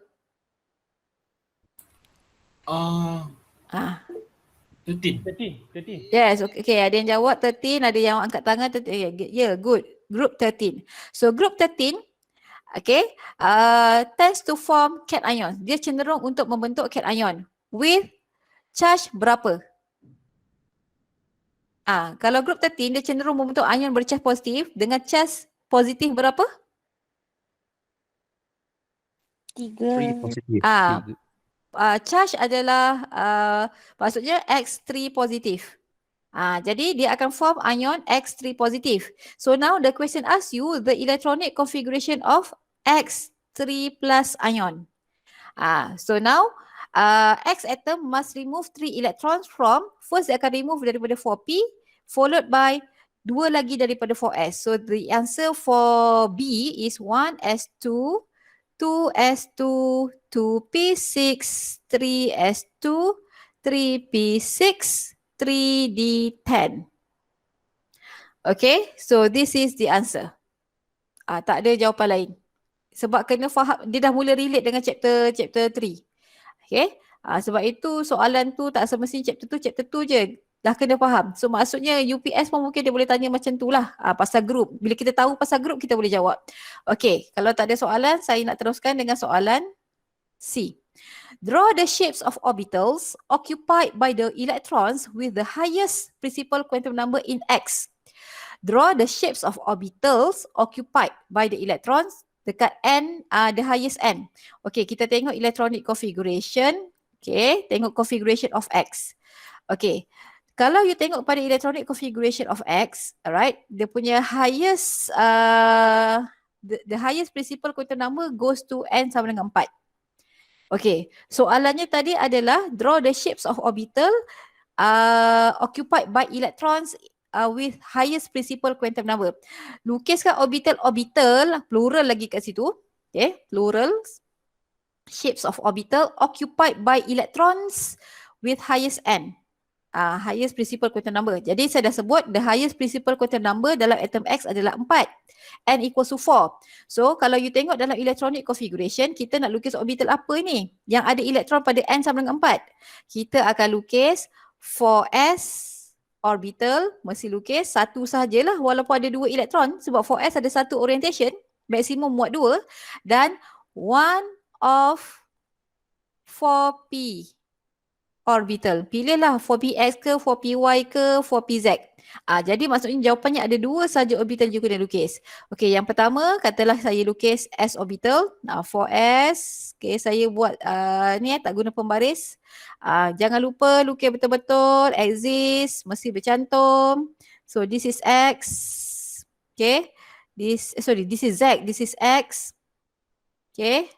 13. Yes, okay. Ada yang jawab 13, ada yang angkat tangan 13. Yeah, good. Group 13. So group 13, okay, tends to form cation. Dia cenderung untuk membentuk cation with charge berapa? Kalau group 13, dia cenderung membentuk ion bercharge positif dengan charge positif berapa? 3. Positif. Charge adalah maksudnya X3 positif. Jadi dia akan form ion X3 positif. So now the question asks you the electronic configuration of X3 plus ion. So now X atom must remove 3 electrons from, first dia akan remove daripada 4p followed by 2 lagi daripada 4s. So the answer for B is 1s2, 2s2, 2p6, 3s2, 3p6, 3d10. Okay, so this is the answer. Tak ada jawapan lain. Sebab kena faham, dia dah mula relate dengan chapter 3. Okay, sebab itu soalan tu tak semestinya chapter 2 je. Dah kena faham. So maksudnya UPS pun mungkin dia boleh tanya macam tu lah. Pasal group. Bila kita tahu pasal group, kita boleh jawab. Okay, kalau tak ada soalan, saya nak teruskan dengan soalan C. Draw the shapes of orbitals occupied by the electrons with the highest principal quantum number in X. Draw the shapes of orbitals occupied by the electrons dekat n, the highest n. Okay, kita tengok electronic configuration. Okay, tengok configuration of X. Okay, kalau you tengok pada electronic configuration of X, alright, dia punya highest, the highest principal quantum number goes to n sama dengan 4. Okay, soalannya tadi adalah draw the shapes of orbital occupied by electrons with highest principal quantum number. Lukiskan orbital, plural lagi kat situ. Okay, plural shapes of orbital occupied by electrons with highest n. Highest principal quantum number. Jadi saya dah sebut the highest principal quantum number dalam atom X adalah 4. N equals to 4. So kalau you tengok dalam electronic configuration, kita nak lukis orbital apa ni? Yang ada elektron pada N sama dengan 4. Kita akan lukis 4s orbital, mesti lukis satu sahajalah walaupun ada 2 elektron. Sebab 4s ada satu orientation, maksimum muat 2. Dan 1 of 4p orbital. Pilihlah 4px ke, 4py ke, 4pz. Jadi maksudnya jawapannya ada 2 saja orbital you kena lukis. Okey, yang pertama katalah saya lukis s orbital. 4s. Okey, saya buat ni tak guna pembaris. Jangan lupa lukis betul-betul. Axis mesti bercantum. So this is x. Okey. This is z. This is x. Okey.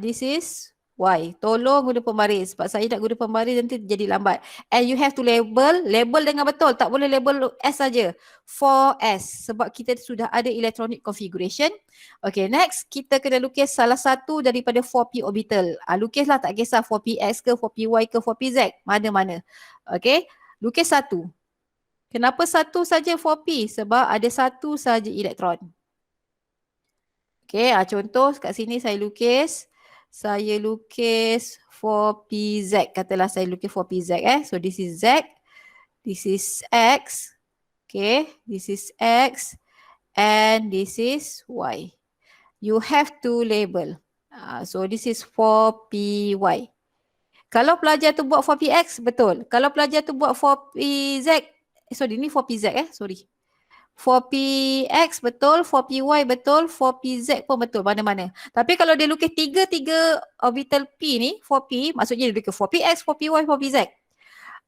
This is Y. Tolong guna pembaris. Sebab saya nak guna pembaris nanti jadi lambat. And you have to label dengan betul. Tak boleh label S saja. 4S. Sebab kita sudah ada electronic configuration. Okay, next kita kena lukis salah satu daripada 4P orbital. Lukislah, tak kisah 4PX ke, 4PY ke, 4PZ. Mana-mana. Okay. Lukis satu. Kenapa satu saja 4p? Sebab ada satu saja elektron. Okey, contoh kat sini saya lukis 4pz. Katalah saya lukis 4pz So this is z, this is x. Okay, this is x and this is y. You have to label. So this is 4py. Kalau pelajar tu buat 4px, betul. Kalau pelajar tu buat 4pz, sorry, ni 4pz sorry. 4px betul, 4py betul, 4pz pun betul, mana-mana. Tapi kalau dia lukis tiga orbital p ni, 4p, maksudnya dia lukis 4px, 4py, 4pz.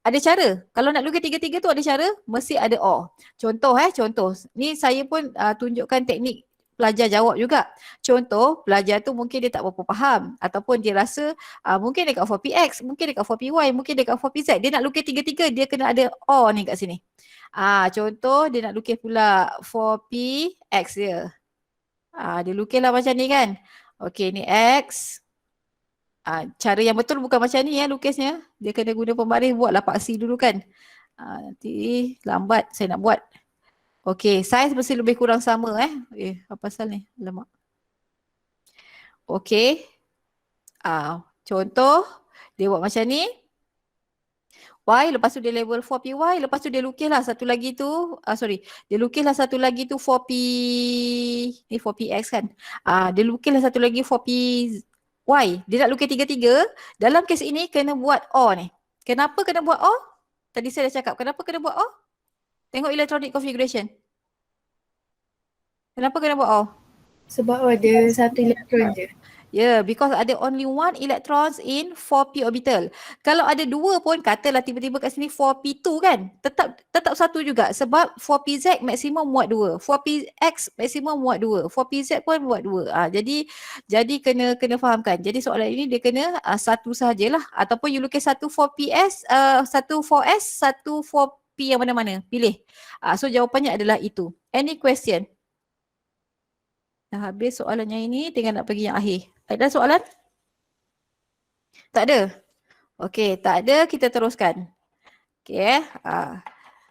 Ada cara. Kalau nak lukis tiga-tiga tu ada cara, mesti ada OR. Contoh contoh. Ni saya pun tunjukkan teknik pelajar jawab juga. Contoh, pelajar tu mungkin dia tak berapa faham ataupun dia rasa mungkin dekat 4px, mungkin dekat 4py, mungkin dekat 4pz. Dia nak lukis tiga-tiga, dia kena ada OR ni kat sini. Contoh dia nak lukis pula 4px dia. Dia lukislah macam ni kan. Okey, ni x. Cara yang betul bukan macam ni lukisnya. Dia kena guna pembaris, buatlah paksi dulu kan. Nanti lambat saya nak buat. Okey, saiz mesti lebih kurang sama apa pasal ni? Lemak. Okey. Contoh dia buat macam ni. Y, lepas tu dia label 4py, lepas tu dia lukislah satu lagi tu, dia lukislah satu lagi tu 4p, ni 4px kan. Dia lukislah satu lagi 4py. Dia nak lukis tiga-tiga. Dalam kes ini kena buat OR ni. Kenapa kena buat OR? Tadi saya dah cakap, kenapa kena buat OR? Tengok electronic configuration. Kenapa kena buat OR? Sebab ada satu elektron je. Because ada only one electrons in 4p orbital. Kalau ada dua pun, katalah tiba-tiba kat sini 4p2 kan, tetap satu juga sebab 4pz maksimum muat 2, 4px maksimum muat 2, 4pz pun muat 2. Jadi kena fahamkan. Jadi soalan ini dia kena satu sahajalah, ataupun you lukis satu 4ps, satu 4s, satu 4p yang mana-mana, pilih. So jawapannya adalah itu. Any question? Dah habis soalan yang ini, tinggal nak pergi yang akhir. Ada soalan? Tak ada? Okey, tak ada, kita teruskan. Okey,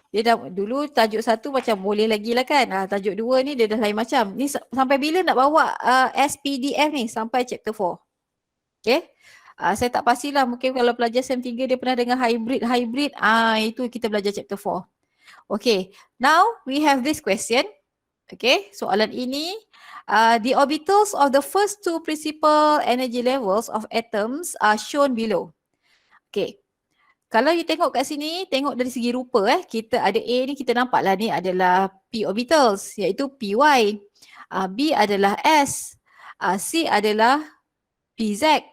dia dah dulu tajuk satu macam boleh lagi lah kan. Tajuk dua ni dia dah lain macam. Ni sampai bila nak bawa SPDF ni? Sampai chapter 4. Okey. Saya tak pastilah, mungkin kalau pelajar SEM 3 dia pernah dengar hybrid, itu kita belajar chapter 4. Okey, now we have this question. Okey, soalan ini, the orbitals of the first two principal energy levels of atoms are shown below. Okey, kalau you tengok kat sini, tengok dari segi rupa kita ada A ni, kita nampaklah ni adalah P orbitals iaitu PY, B adalah S, C adalah PZ,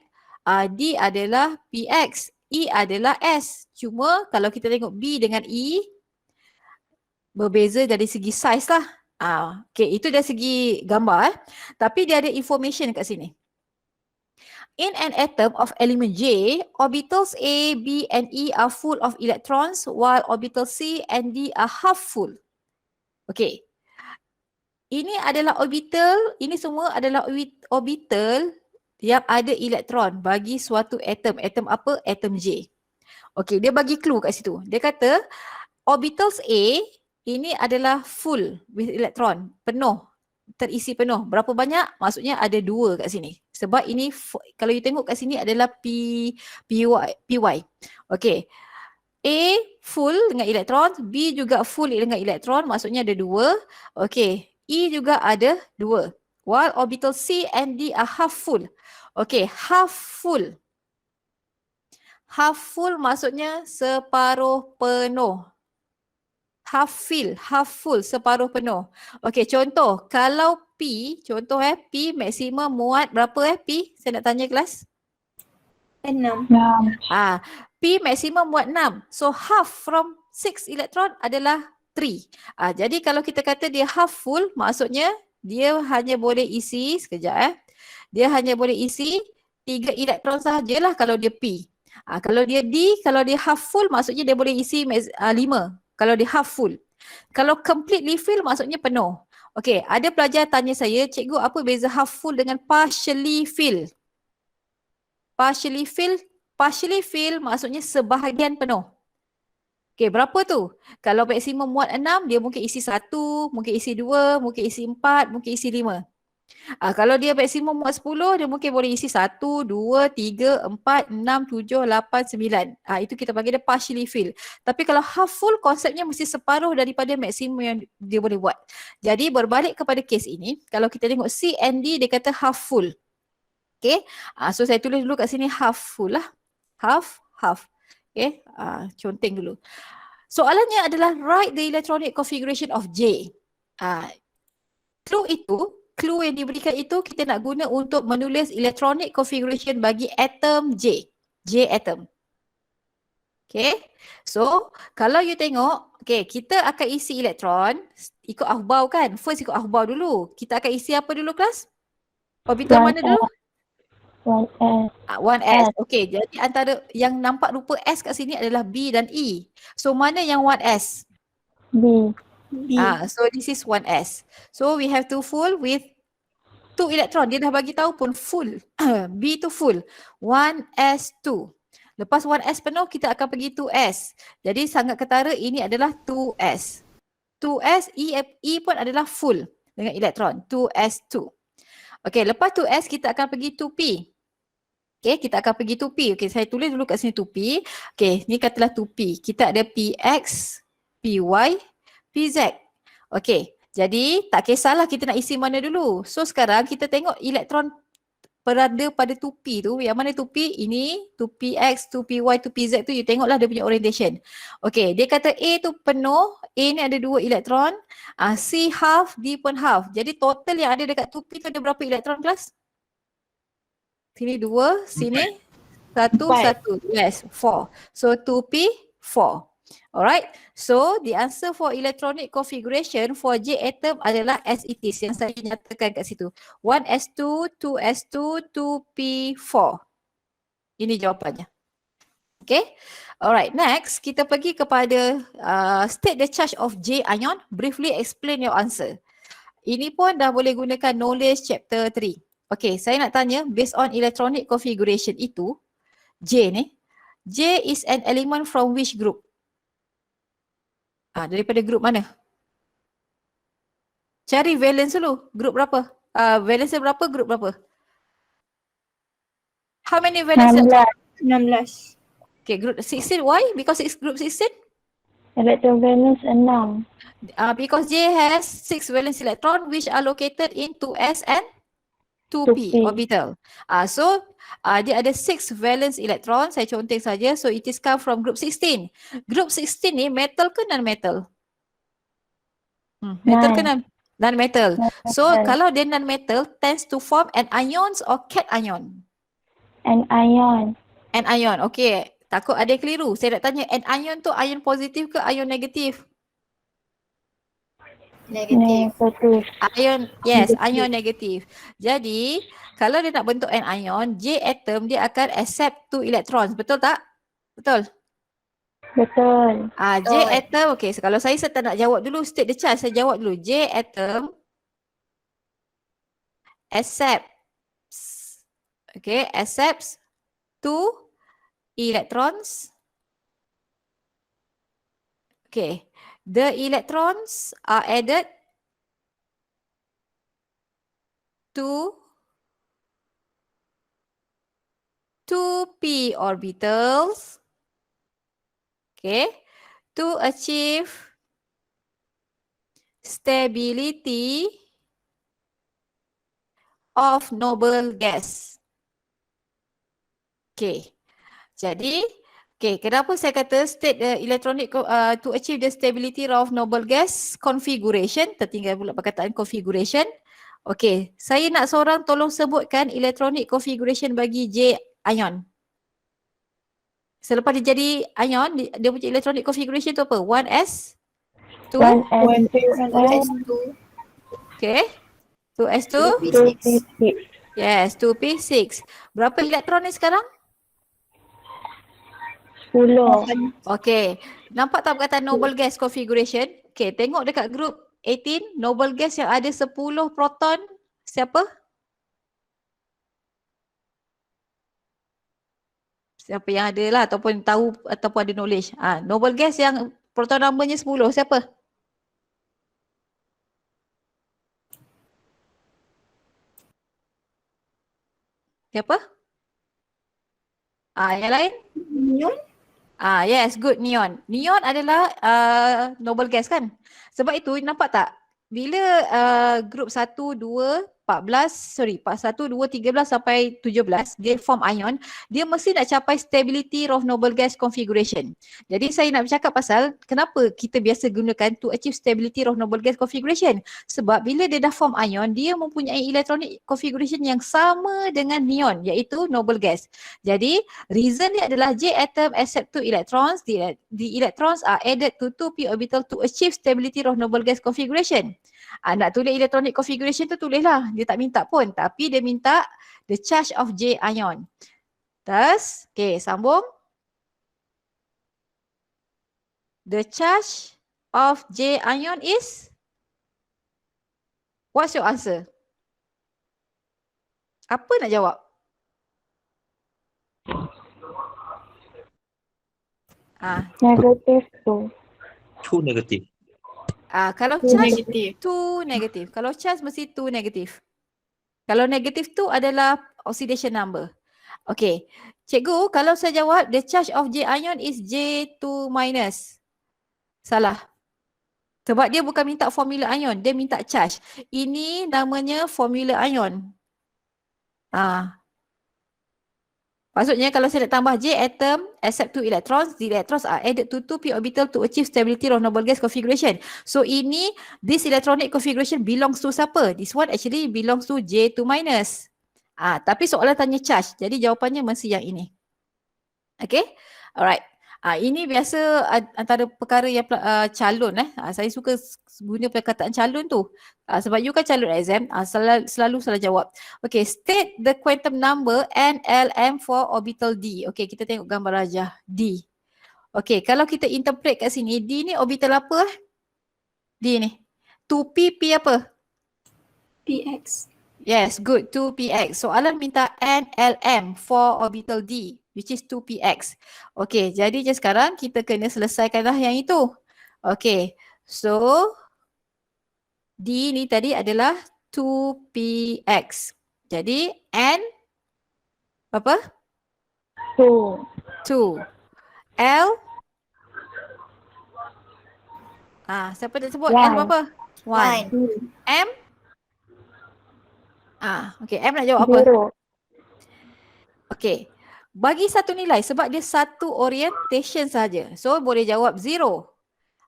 D adalah PX, E adalah S. Cuma kalau kita tengok B dengan E berbeza dari segi saiz lah. Okay, itu dari segi gambar tapi dia ada information kat sini. In an atom of element J, orbitals A, B and E are full of electrons while orbital C and D are half full. Okay. Ini adalah orbital, ini semua adalah orbital yang ada elektron bagi suatu atom. Atom apa? Atom J. Okay, dia bagi clue kat situ. Dia kata orbitals A ini adalah full with electron, penuh, terisi penuh. Berapa banyak? Maksudnya ada 2 kat sini. Sebab ini kalau you tengok kat sini adalah PY. Okey. A full dengan elektron, B juga full dengan elektron, maksudnya ada 2. Okey. E juga ada 2. While orbital C and D are half full. Okey, half full. Half full maksudnya separuh penuh. Half full, separuh penuh. Okey, contoh, kalau P, contoh P maksimum muat berapa P? Saya nak tanya kelas. 6. P maksimum muat 6. So half from 6 elektron adalah 3. Jadi kalau kita kata dia half full, maksudnya dia hanya boleh isi, sekejap dia hanya boleh isi 3 elektron sahajalah kalau dia P. Kalau dia D, kalau dia half full, maksudnya dia boleh isi 5. Kalau dia half full. Kalau completely fill maksudnya penuh. Okey, ada pelajar tanya saya, cikgu apa beza half full dengan partially fill? Partially fill maksudnya sebahagian penuh. Okay, berapa tu? Kalau maksimum muat 6, dia mungkin isi 1, mungkin isi 2, mungkin isi 4, mungkin isi 5. Kalau dia maksimum muat 10, dia mungkin boleh isi 1, 2, 3, 4, 6, 7, 8, 9. Itu kita panggil dia partially fill. Tapi kalau half full, konsepnya mesti separuh daripada maksimum yang dia boleh buat. Jadi berbalik kepada kes ini, kalau kita tengok C and D, dia kata half full. Okay, so saya tulis dulu kat sini half full lah. Half. Okay, conteng dulu. Soalannya adalah write the electronic configuration of J. Clue yang diberikan itu kita nak guna untuk menulis electronic configuration bagi atom J. J atom. Okay, so kalau you tengok, okay, kita akan isi elektron ikut akhbar kan. First ikut akhbar dulu. Kita akan isi apa dulu kelas? Orbital mana dulu? 1s. 1s. Okay, jadi antara yang nampak rupa S kat sini adalah B dan E. So mana yang 1s? B. So this is 1s. So we have to full with 2 elektron. Dia dah bagi tahu pun full. B tu full. 1s2. Lepas 1s penuh, kita akan pergi 2s. Jadi sangat ketara ini adalah 2s. 2s, E pun adalah full dengan elektron. 2s2. Okay, lepas 2s kita akan pergi 2p. Okay, kita akan pergi 2p. Okay, saya tulis dulu kat sini 2p. Okay, ni katalah 2p. Kita ada px, py, pz. Okay, jadi tak kisahlah kita nak isi mana dulu. So sekarang kita tengok elektron berada pada 2p tu. Yang mana 2p? Ini 2px, 2py, 2pz tu you tengoklah dia punya orientation. Okay, dia kata A tu penuh. A ni ada 2 elektron. C half, D pun half. Jadi total yang ada dekat 2p tu ada berapa elektron kelas? Sini 2, sini 1, 1. Yes, 4. So 2p, 4. Alright, so the answer for electronic configuration for J atom adalah as it is yang saya nyatakan kat situ. 1s2, 2s2, 2p4. Ini jawapannya. Okay, alright, next kita pergi kepada state the charge of J ion, briefly explain your answer. Ini pun dah boleh gunakan knowledge chapter 3. Okay, saya nak tanya based on electronic configuration itu, J ni, J is an element from which group? Daripada grup mana? Cari valence dulu. Grup berapa? Valence berapa? Grup berapa? How many valence? 16. Okay, group 16. Why? Because it's group 16? Electrovalence 6. Because J has 6 valence electron which are located in 2s and 2p 2p. orbital. So dia ada 6 valence electron. Saya conteng saja. So it is come from group 16. Group 16 ni metal ke non-metal? Metal ke non-metal? So kalau dia non-metal tends to form an ions or cation? An ion. An ion. Okay. Takut ada yang keliru. Saya nak tanya an ion tu ion positif ke ion negatif? Negatif. Negatif. Ion, yes, ion negatif. Jadi, kalau dia nak bentuk an ion, J atom dia akan accept 2 electrons. Betul tak? Betul? Betul. J atom, okay. So kalau saya tak nak jawab dulu, state the charge. Saya jawab dulu. J atom accepts, okay, accepts 2 electrons. Okay. The electrons are added to 2p orbitals, okay, to achieve stability of noble gas. Okay, jadi okay, kenapa saya kata state the electronic to achieve the stability of noble gas configuration, tertinggal pula perkataan configuration. Okay, saya nak seorang tolong sebutkan electronic configuration bagi J ion. Selepas dia jadi ion, dia punya electronic configuration tu apa? 1s, 2, 1s2, okay, 2s2, 2p6. yes, 2p6. Berapa elektron ni sekarang? 10. Okay, nampak tak perkataan noble gas configuration? Okay, tengok dekat group 18, noble gas yang ada 10 proton, siapa? Siapa yang ada lah ataupun tahu ataupun ada knowledge. Noble gas yang proton numbernya 10, siapa? Siapa? Yang lain? Neon. Yes, good, neon. Neon adalah noble gas kan? Sebab itu nampak tak? Bila group 1, 2, 1, 2, 13 sampai 17 dia form ion, dia mesti nak capai stability of noble gas configuration. Jadi saya nak bercakap pasal kenapa kita biasa gunakan to achieve stability of noble gas configuration. Sebab bila dia dah form ion, dia mempunyai electronic configuration yang sama dengan neon, iaitu noble gas. Jadi reason dia adalah J atom accept 2 electrons, the electrons are added to 2p orbital to achieve stability of noble gas configuration. Nak tulis electronic configuration tu tulislah, dia tak minta pun, tapi dia minta the charge of J ion. Thus, okay, sambung. The charge of J ion is? What's your answer? Apa nak jawab? Negative 2. Two negative. Kalau Two charge negative. 2 negative. Kalau charge mesti 2 negative. Kalau negative 2 adalah oxidation number. Okay. Cikgu, kalau saya jawab the charge of J ion is J2 minus. Salah. Sebab dia bukan minta formula ion, dia minta charge. Ini namanya formula ion. Maksudnya kalau saya nak tambah J atom accept 2 electrons, the electrons are added to 2p orbital to achieve stability of noble gas configuration. So this electronic configuration belongs to siapa? This one actually belongs to J2 minus. Tapi soalan tanya charge, jadi jawapannya mesti yang ini. Okay, alright. Ini biasa antara perkara yang calon. Saya suka guna perkataan calon tu. Sebab you kan calon exam, selalu salah jawab. Okay, state the quantum number NLM for orbital D. Okay, kita tengok gambar rajah D. Okay, kalau kita interpret kat sini, D ni orbital apa? D ni. 2p, P apa? PX. Yes, good. 2px. Soalan minta NLM for orbital D, which is 2px. Okay, jadi je sekarang kita kena selesaikanlah yang itu. Okay, so D ni tadi adalah 2px. Jadi N apa? 2. 2. L? Siapa nak sebut? L One. berapa? 1. M? Okay, M nak jawab apa? 0. Okay. Bagi satu nilai sebab dia satu orientation saja. So boleh jawab 0.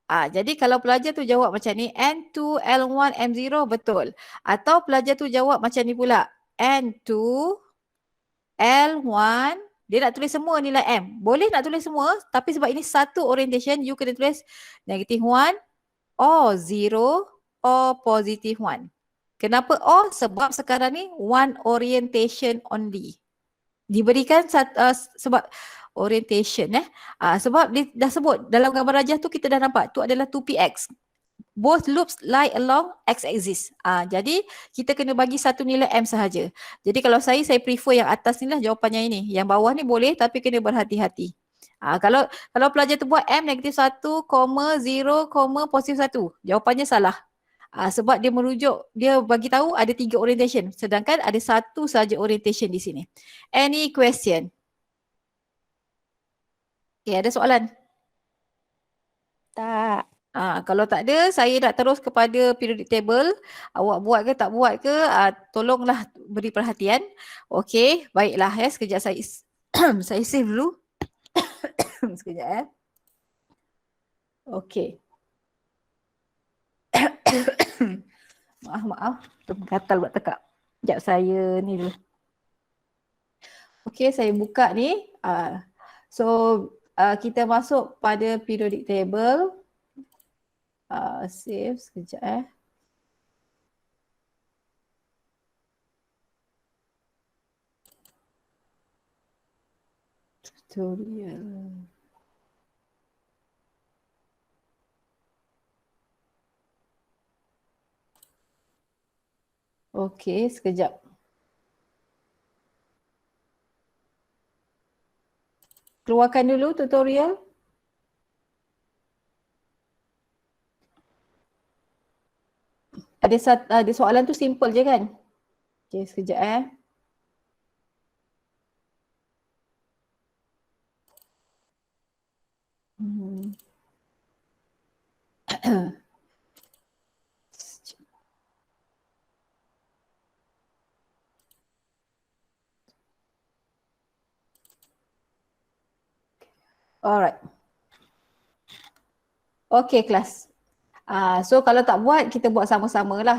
Jadi kalau pelajar tu jawab macam ni, N2, L1, M0 betul. Atau pelajar tu jawab macam ni pula, N2, L1, dia nak tulis semua nilai M. Boleh nak tulis semua, tapi sebab ini satu orientation, you kena tulis -1 or 0 or +1. Kenapa or? Sebab sekarang ni one orientation only. Diberikan sebab orientation sebab dia dah sebut dalam gambar rajah tu kita dah nampak tu adalah 2px. Both loops lie along x-axis. Jadi kita kena bagi satu nilai m sahaja. Jadi kalau saya prefer yang atas ni lah jawapannya ini. Yang bawah ni boleh tapi kena berhati-hati. Kalau pelajar tu buat m -1, 0, +1, jawapannya salah. Sebab dia merujuk, dia bagi tahu ada 3 orientation sedangkan ada satu saja orientation di sini. Any question? Okay, ada soalan? Tak. Kalau tak ada, saya nak terus kepada periodic table. Awak buat ke tak buat ke, tolonglah beri perhatian. Okey, baiklah sekejap saya saya save dulu. Sekejap Okey. Maaf. Gatal buat tekak. Sekejap saya ni dulu. Okey, saya buka ni. Kita masuk pada periodic table. Save sekejap Tutorial. Okey, sekejap. Keluarkan dulu tutorial. Ada soalan tu simple je kan? Okay, sekejap Hmm. Alright. Okay kelas. So kalau tak buat, kita buat sama-sama lah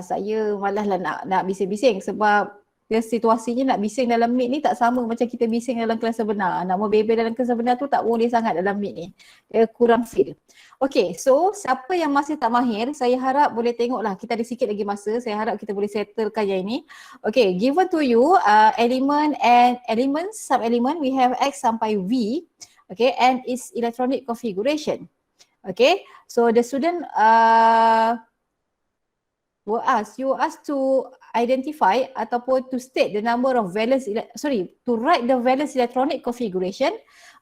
saya malaslah nak bising-bising sebab situasinya nak bising dalam Meet ni tak sama macam kita bising dalam kelas sebenar. Nak membebel dalam kelas sebenar tu tak boleh sangat dalam Meet ni. Dia kurang feel. Okay, so siapa yang masih tak mahir, saya harap boleh tengoklah. Kita ada sikit lagi masa. Saya harap kita boleh settlekan yang ini. Okay, given to you element and elements, sub-element, we have X sampai V. Okay, and its electronic configuration. Okay, so the student you were asked to identify ataupun to state the number of valence, to write the valence electronic configuration.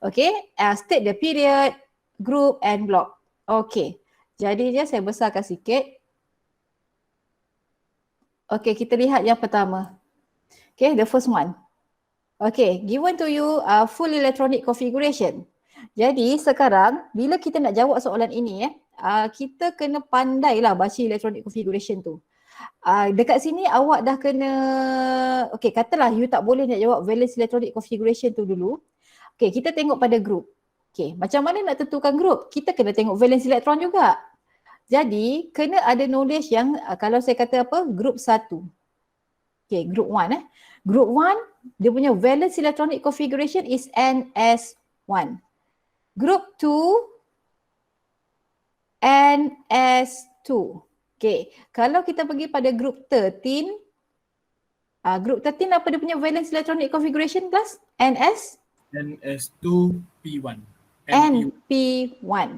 Okay, state the period, group and block. Okay, jadinya saya besarkan sikit. Okay, kita lihat yang pertama. Okay, the first one. Okay, given to you full electronic configuration. Jadi sekarang bila kita nak jawab soalan ini kita kena pandailah baca electronic configuration tu. Dekat sini awak dah kena, okay katalah you tak boleh nak jawab valence electronic configuration tu dulu. Okay, kita tengok pada group. Okay, macam mana nak tentukan group? Kita kena tengok valence electron juga. Jadi kena ada knowledge yang kalau saya kata apa, group 1. Okay, group 1 Group 1 dia punya valence electronic configuration is NS1. Group 2 NS2. Okay, kalau kita pergi pada group 13, group 13 apa dia punya valence electronic configuration class? NS2P1. NP1.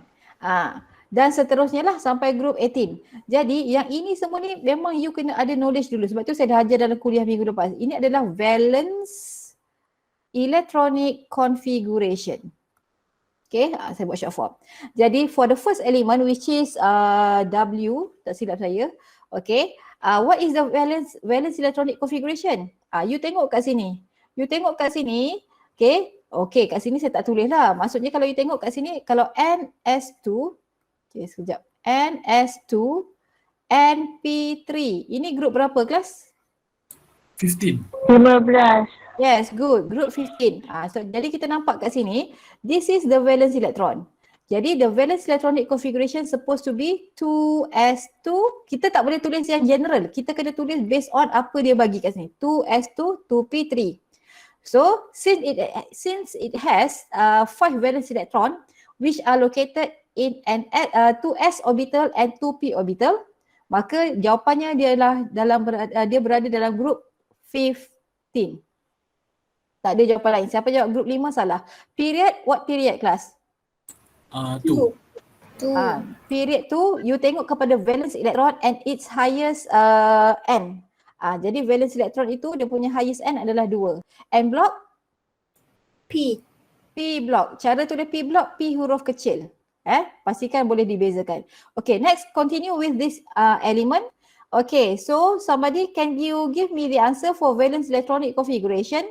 Dan seterusnya lah sampai group 18. Jadi yang ini semua ni memang you kena ada knowledge dulu. Sebab tu saya dah ajar dalam kuliah minggu lepas. Ini adalah valence electronic configuration. Okay, saya buat short form. Jadi for the first element which is W, tak silap saya. Okay, what is the valence electronic configuration? You tengok kat sini. Okay, kat sini saya tak tulis lah. Maksudnya kalau you tengok kat sini, kalau NS2, okay sekejap. NS2, NP3. Ini group berapa kelas? 15. 15. Yes, good. Group 15. So, jadi kita nampak kat sini, this is the valence electron. Jadi the valence electronic configuration supposed to be 2s2. Kita tak boleh tulis yang general. Kita kena tulis based on apa dia bagi kat sini. 2s2, 2p3. So, since it has 5 valence electron which are located in an 2s orbital and 2p orbital, maka jawapannya dia berada dalam group 15. Tak ada jawapan lain. Siapa jawab group 5 salah. Period, what period class? 2. Period tu you tengok kepada valence electron and its highest n. Jadi valence electron itu dia punya highest n adalah 2. N block? P. P block. Cara tulis P block, P huruf kecil. Pastikan boleh dibezakan. Okay, next continue with this element. Okay, so somebody can you give me the answer for valence electronic configuration?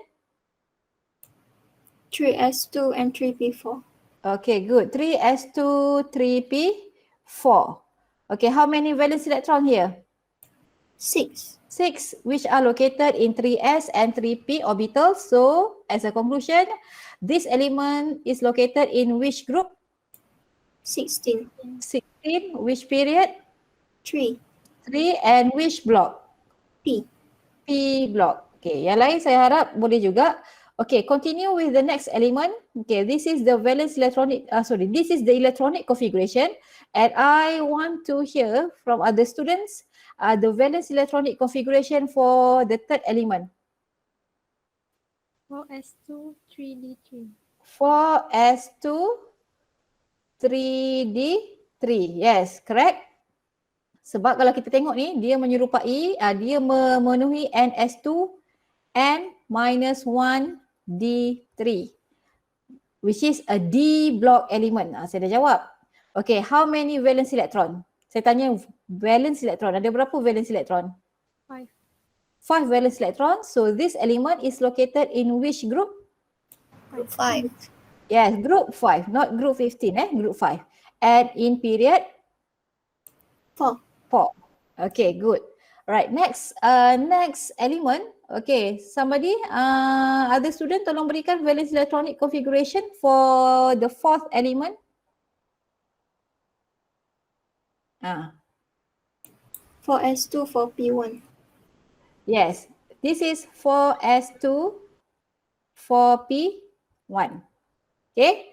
3s2 and 3p4. Okay, good. 3s2, 3p4. Okay, how many valence electron here? 6. 6, which are located in 3s and 3p orbitals. So, as a conclusion, this element is located in which group? 16. 16, which period? 3. 3 and which block? P. P block. Okay, yang lain saya harap boleh juga. Okay, continue with the next element. Okay, this is the valence electronic, this is the electronic configuration, and I want to hear from other students the valence electronic configuration for the third element. 4s2 3d3. 4s2 3d3. Yes, correct. Sebab kalau kita tengok ni, dia menyerupai, dia memenuhi ns2 n minus 1 d3. which is a D block element. Saya dah jawab. Okay, how many valence electron? Saya tanya valence electron. Ada berapa valence electron? 5. 5 valence electron. So this element is located in which group? Group 5. Yes, group 5, not group 15, group 5. And in period? 4. 4. Okay, good. Right, next element. Okay, somebody, other student tolong berikan valence electronic configuration for the fourth element. 4s2, 4p1. Yes, this is 4s2, 4p1. Okay,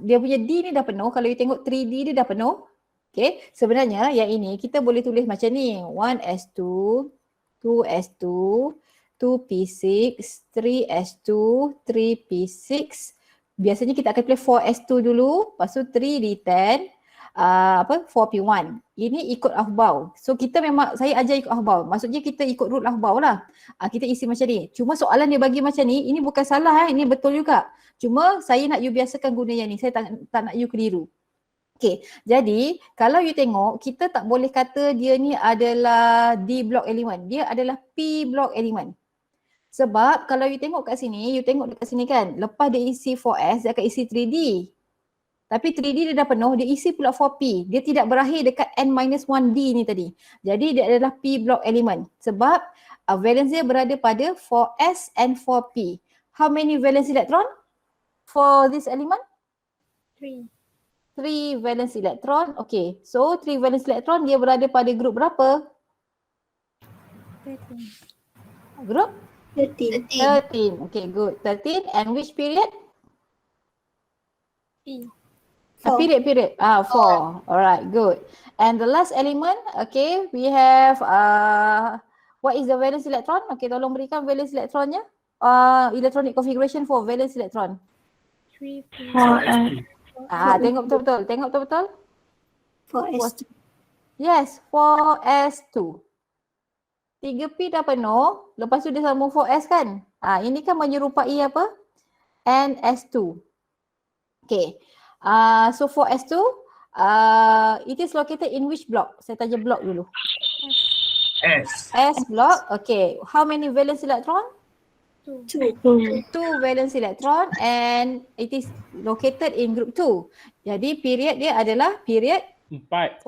dia punya D ni dah penuh. Kalau you tengok 3D dia dah penuh. Okay, sebenarnya yang ini kita boleh tulis macam ni. 1s2, 2s2, 2p6, 3s2, 3p6. Biasanya kita akan pilih 4s2 dulu, lepas tu 3d10, 4p1. Ini ikut ahbau. So kita memang, saya ajar ikut ahbau. Maksudnya kita ikut rule ahbau lah. Kita isi macam ni. Cuma soalan dia bagi macam ni, ini bukan salah, ini betul juga. Cuma saya nak you biasakan guna yang ni. Saya tak nak you keliru. Okay, jadi kalau you tengok, kita tak boleh kata dia ni adalah D block element. Dia adalah P block element. Sebab kalau you tengok kat sini, you tengok dekat sini kan, lepas dia isi 4S, dia akan isi 3D. Tapi 3D dia dah penuh, dia isi pula 4P. Dia tidak berakhir dekat N-1D ni tadi. Jadi dia adalah P block element. Sebab valence dia berada pada 4S and 4P. How many valence electron for this element? 3. 3 valence electron. Okay, so 3 valence electron dia berada pada grup berapa? 13. Grup? 13. 13. Okay, good. 13 and which period? P. Period. 4. Alright, good. And the last element, okay, we have what is the valence electron? Okay, tolong berikan valence electronnya. Electronic configuration for valence electron. 3P. 4s. Tengok betul-betul. Tengok betul-betul. 4s2. Yes, 4s2. 3p dah penuh, lepas tu dia sambung 4s kan? Ini kan menyerupai apa? ns2. Okay. So 4s2, it is located in which block? Saya tanya block dulu. S block. Okay. How many valence electron? 2. 2 valence electron and it is located in group 2. Jadi period dia adalah period 4.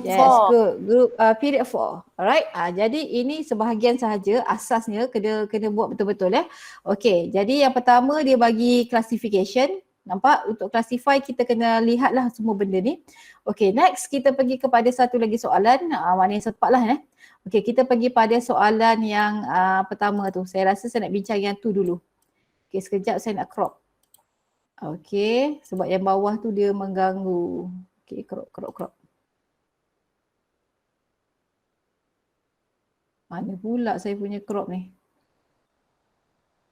yes, good. Group period 4. Alright. Jadi ini sebahagian sahaja, asasnya kena buat betul-betul ya. Okey, jadi yang pertama dia bagi classification. Nampak? Untuk classify kita kena lihatlah semua benda ni. Okey, next kita pergi kepada satu lagi soalan. Mana yang sepat lah Okey, kita pergi pada soalan yang pertama tu. Saya rasa saya nak bincang yang tu dulu. Okey, sekejap saya nak crop. Okey, sebab yang bawah tu dia mengganggu. Okey, crop. Mana pula saya punya crop ni?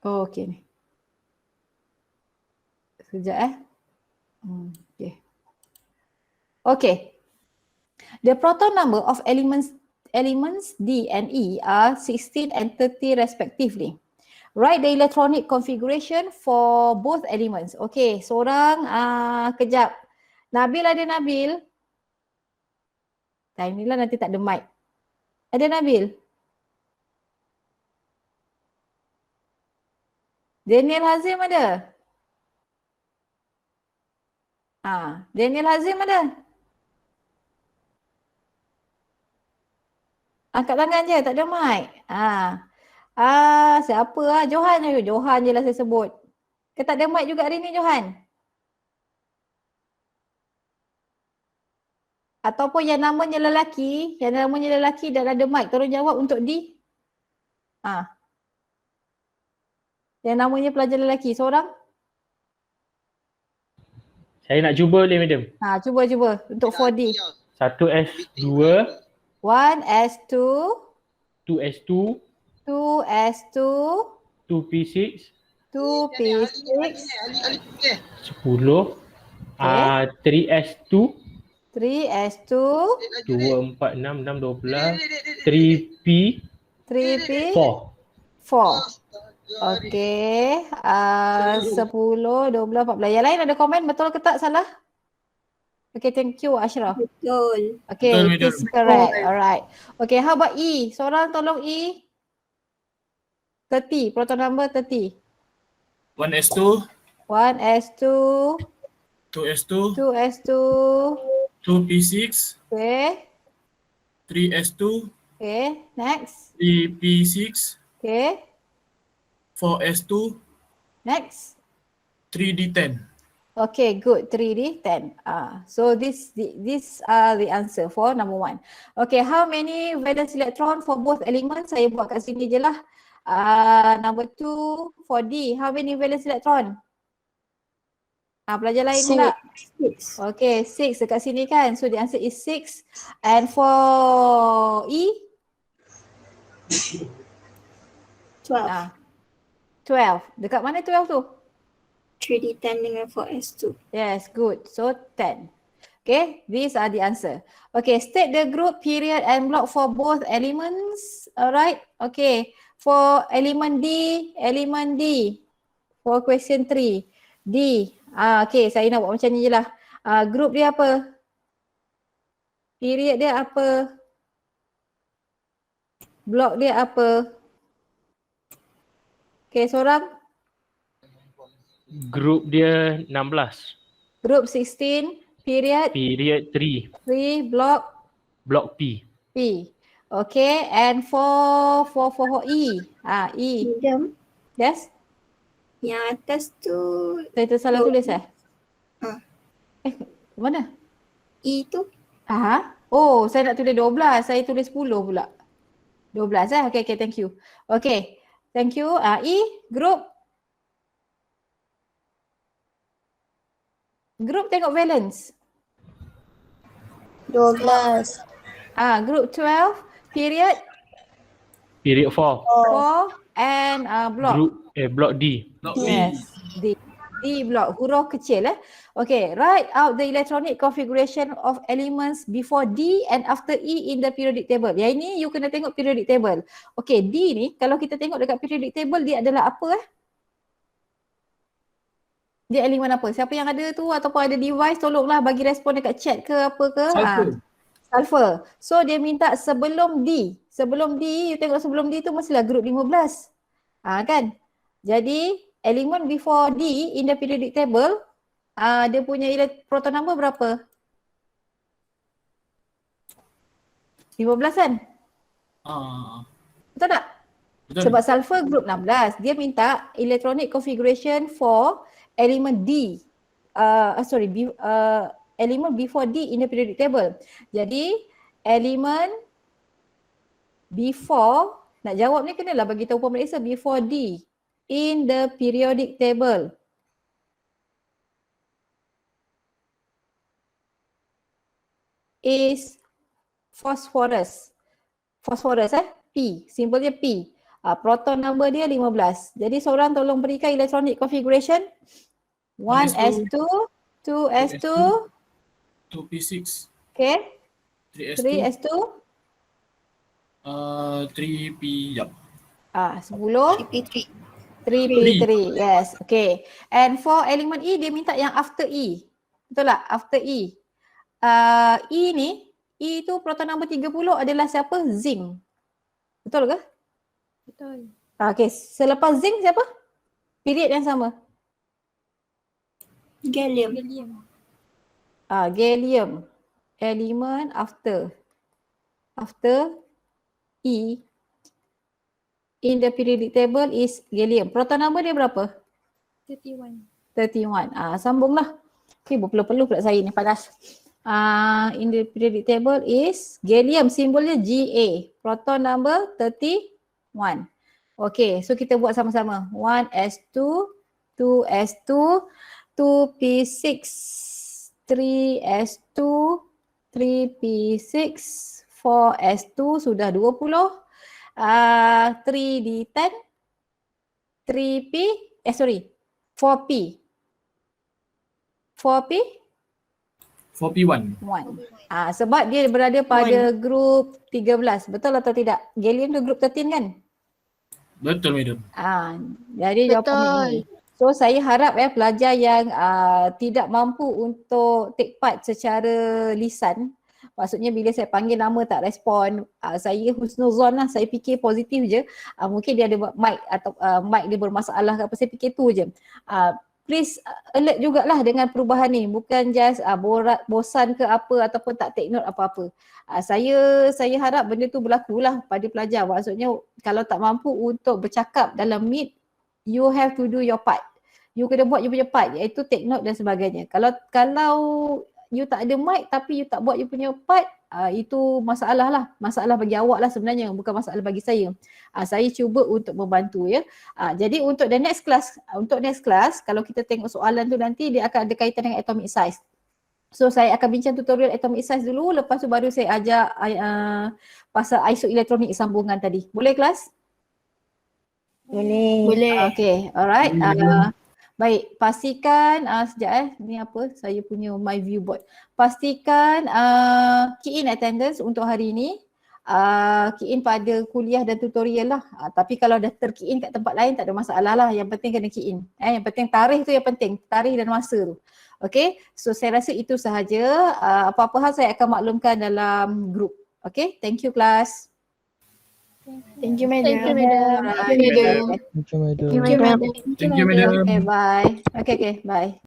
Oh, okey ni. Sekejap Okay. Okay. The proton number of elements D and E are 16 and 30 respectively. Write the electronic configuration for both elements. Okay, seorang kejap. Nabil ada Nabil? Time ni lah nanti tak ada mic. Ada Nabil? Daniel Hazim ada? Daniel Hazim ada? Angkat tangan je, tak ada mic. Siapa Johan je lah saya sebut. Ke tak ada mic juga hari ni Johan? Ataupun yang namanya lelaki dan ada mic, tolong jawab untuk D. Yang namanya pelajar lelaki, seorang? Saya nak cuba boleh madam? Cuba untuk 4D. 1s2, 1s2, 2s2, 2s2, 2p6, 2p6, 10, 3s2, 3s2, 2, 4, 6, 6, 12, 3p, 3p, 4. 4. Okey. 10, 12, 14. Yang lain ada komen betul ke tak salah? Okay, thank you Ashraf. Betul. Okay, Betul, it is betul. correct. Alright. Okay, how about E? Seorang tolong E. 30, proton number 30. 1s2, 1s2, 2s2, 2s2, 2p6, okay, 3s2, okay, next, 3p6, okay, 4s2, next. 3d10. Okay, good. 3D, 10. So these are the answer for number 1. Okay, how many valence electron for both elements? Saya buat kat sini je lah. Number 2 for D, how many valence electron? Pelajar lain pula. 6. Okay, 6 dekat sini kan. So the answer is 6. And for E? 12. 12. Dekat mana 12 tu? 3D10 dengan 4S2. Yes, good. So 10. Okay, these are the answer. Okay, state the group, period and block for both elements. Alright, okay. For element D. For question 3. D. Okay, saya nak buat macam ni je lah. Group dia apa? Period dia apa? Block dia apa? Okay, seorang? Group dia 16. Group 16. Period Period 3. 3. Block Block P. P. Okay, and for E. E. Medium. Yes? Yang atas tu Saya tersalah tulis mana? E tu. Oh, saya nak tulis 12. Saya tulis 10 pula. 12 Okay, thank you. Okay, thank you. E, group. Group tengok valence. 12. Group 12. Period Period 4. 4 and block. Block D. Block B. Yes, D block, huruf kecil Okay, write out the electronic configuration of elements before D and after E in the periodic table. Yang ini you kena tengok periodic table. Okay, D ni kalau kita tengok dekat periodic table dia adalah apa Dia elemen apa? Siapa yang ada tu ataupun ada device tolonglah bagi respon dekat chat ke apa ke. Sulfur. Sulfur. So dia minta sebelum D. Sebelum D, you tengok sebelum D tu mestilah group 15. Kan? Jadi element before D in the periodic table, dia punya proton number berapa? 15 kan? Betul tak? Betul. Sebab sulfur group 16, dia minta electronic configuration for element D. Element before D in the periodic table. Jadi element before, nak jawab ni kenalah bagi tahu pemeriksa before D in the periodic table. Is phosphorus. Phosphorus P, simbolnya P. Proton number dia 15. Jadi seorang tolong berikan electronic configuration 1s2, 2s2, 2p6, okay, 3s2, 3s2, 3p, yup. 10, CP3. 3p3, yes, okay. And for element E dia minta yang after E. Betul tak? After E. E ni, E tu proton number 30 adalah siapa? Zinc. Betul ke? Betul. Okay, selepas zinc siapa? Period yang sama. Gallium. Helium. Gallium. Element after E in the periodic table is gallium. Proton number dia berapa? 31. 31. Sambunglah. Okay, berpeluh-peluh pula saya ni panas. In the periodic table is gallium, simbolnya Ga. Proton number 31. Okay, so kita buat sama-sama. 1s2, 2s2, 2p6, 3s2, 3p6, 4s2 sudah 20. 3d10, 3p, 4p. 4p? 4p1. 1. Sebab dia berada pada group 13. Betul atau tidak? Gallium tu group 13 kan? Betul, madam. Jadi jawapannya Betul. ini. So saya harap pelajar yang tidak mampu untuk take part secara lisan, maksudnya bila saya panggil nama tak respon, saya husnuzon lah, saya fikir positif je. Mungkin dia ada mic atau mic dia bermasalah ke apa, saya fikir tu je. Please alert jugalah dengan perubahan ni, bukan just bosan ke apa ataupun tak take note apa-apa. Saya harap benda tu berlaku lah pada pelajar. Maksudnya kalau tak mampu untuk bercakap dalam Meet, you have to do your part. You kena buat you punya part, iaitu take note dan sebagainya. Kalau you tak ada mic tapi you tak buat you punya part, itu masalah lah. Masalah bagi awak lah sebenarnya, bukan masalah bagi saya. Saya cuba untuk membantu ya. Jadi untuk the next class, kalau kita tengok soalan tu nanti dia akan ada kaitan dengan atomic size. So saya akan bincang tutorial atomic size dulu, lepas tu baru saya ajak pasal isoelektronik sambungan tadi. Boleh kelas? Boleh. Okay, alright. Baik, pastikan sekejap ni apa saya punya my view board. Pastikan key in attendance untuk hari ini. Key in pada kuliah dan tutorial lah. Tapi kalau dah ter-key in kat tempat lain tak ada masalah lah. Yang penting kena key in. Yang penting tarikh tu yang penting. Tarikh dan masa tu. Okay, so saya rasa itu sahaja. Apa-apa hal saya akan maklumkan dalam grup. Okay, thank you class. Thank you, madam. Thank you, madam. Alright. Thank you, madam. Thank you, madam. Thank you, madam. Thank you, madam. Okay, bye. Okay, bye.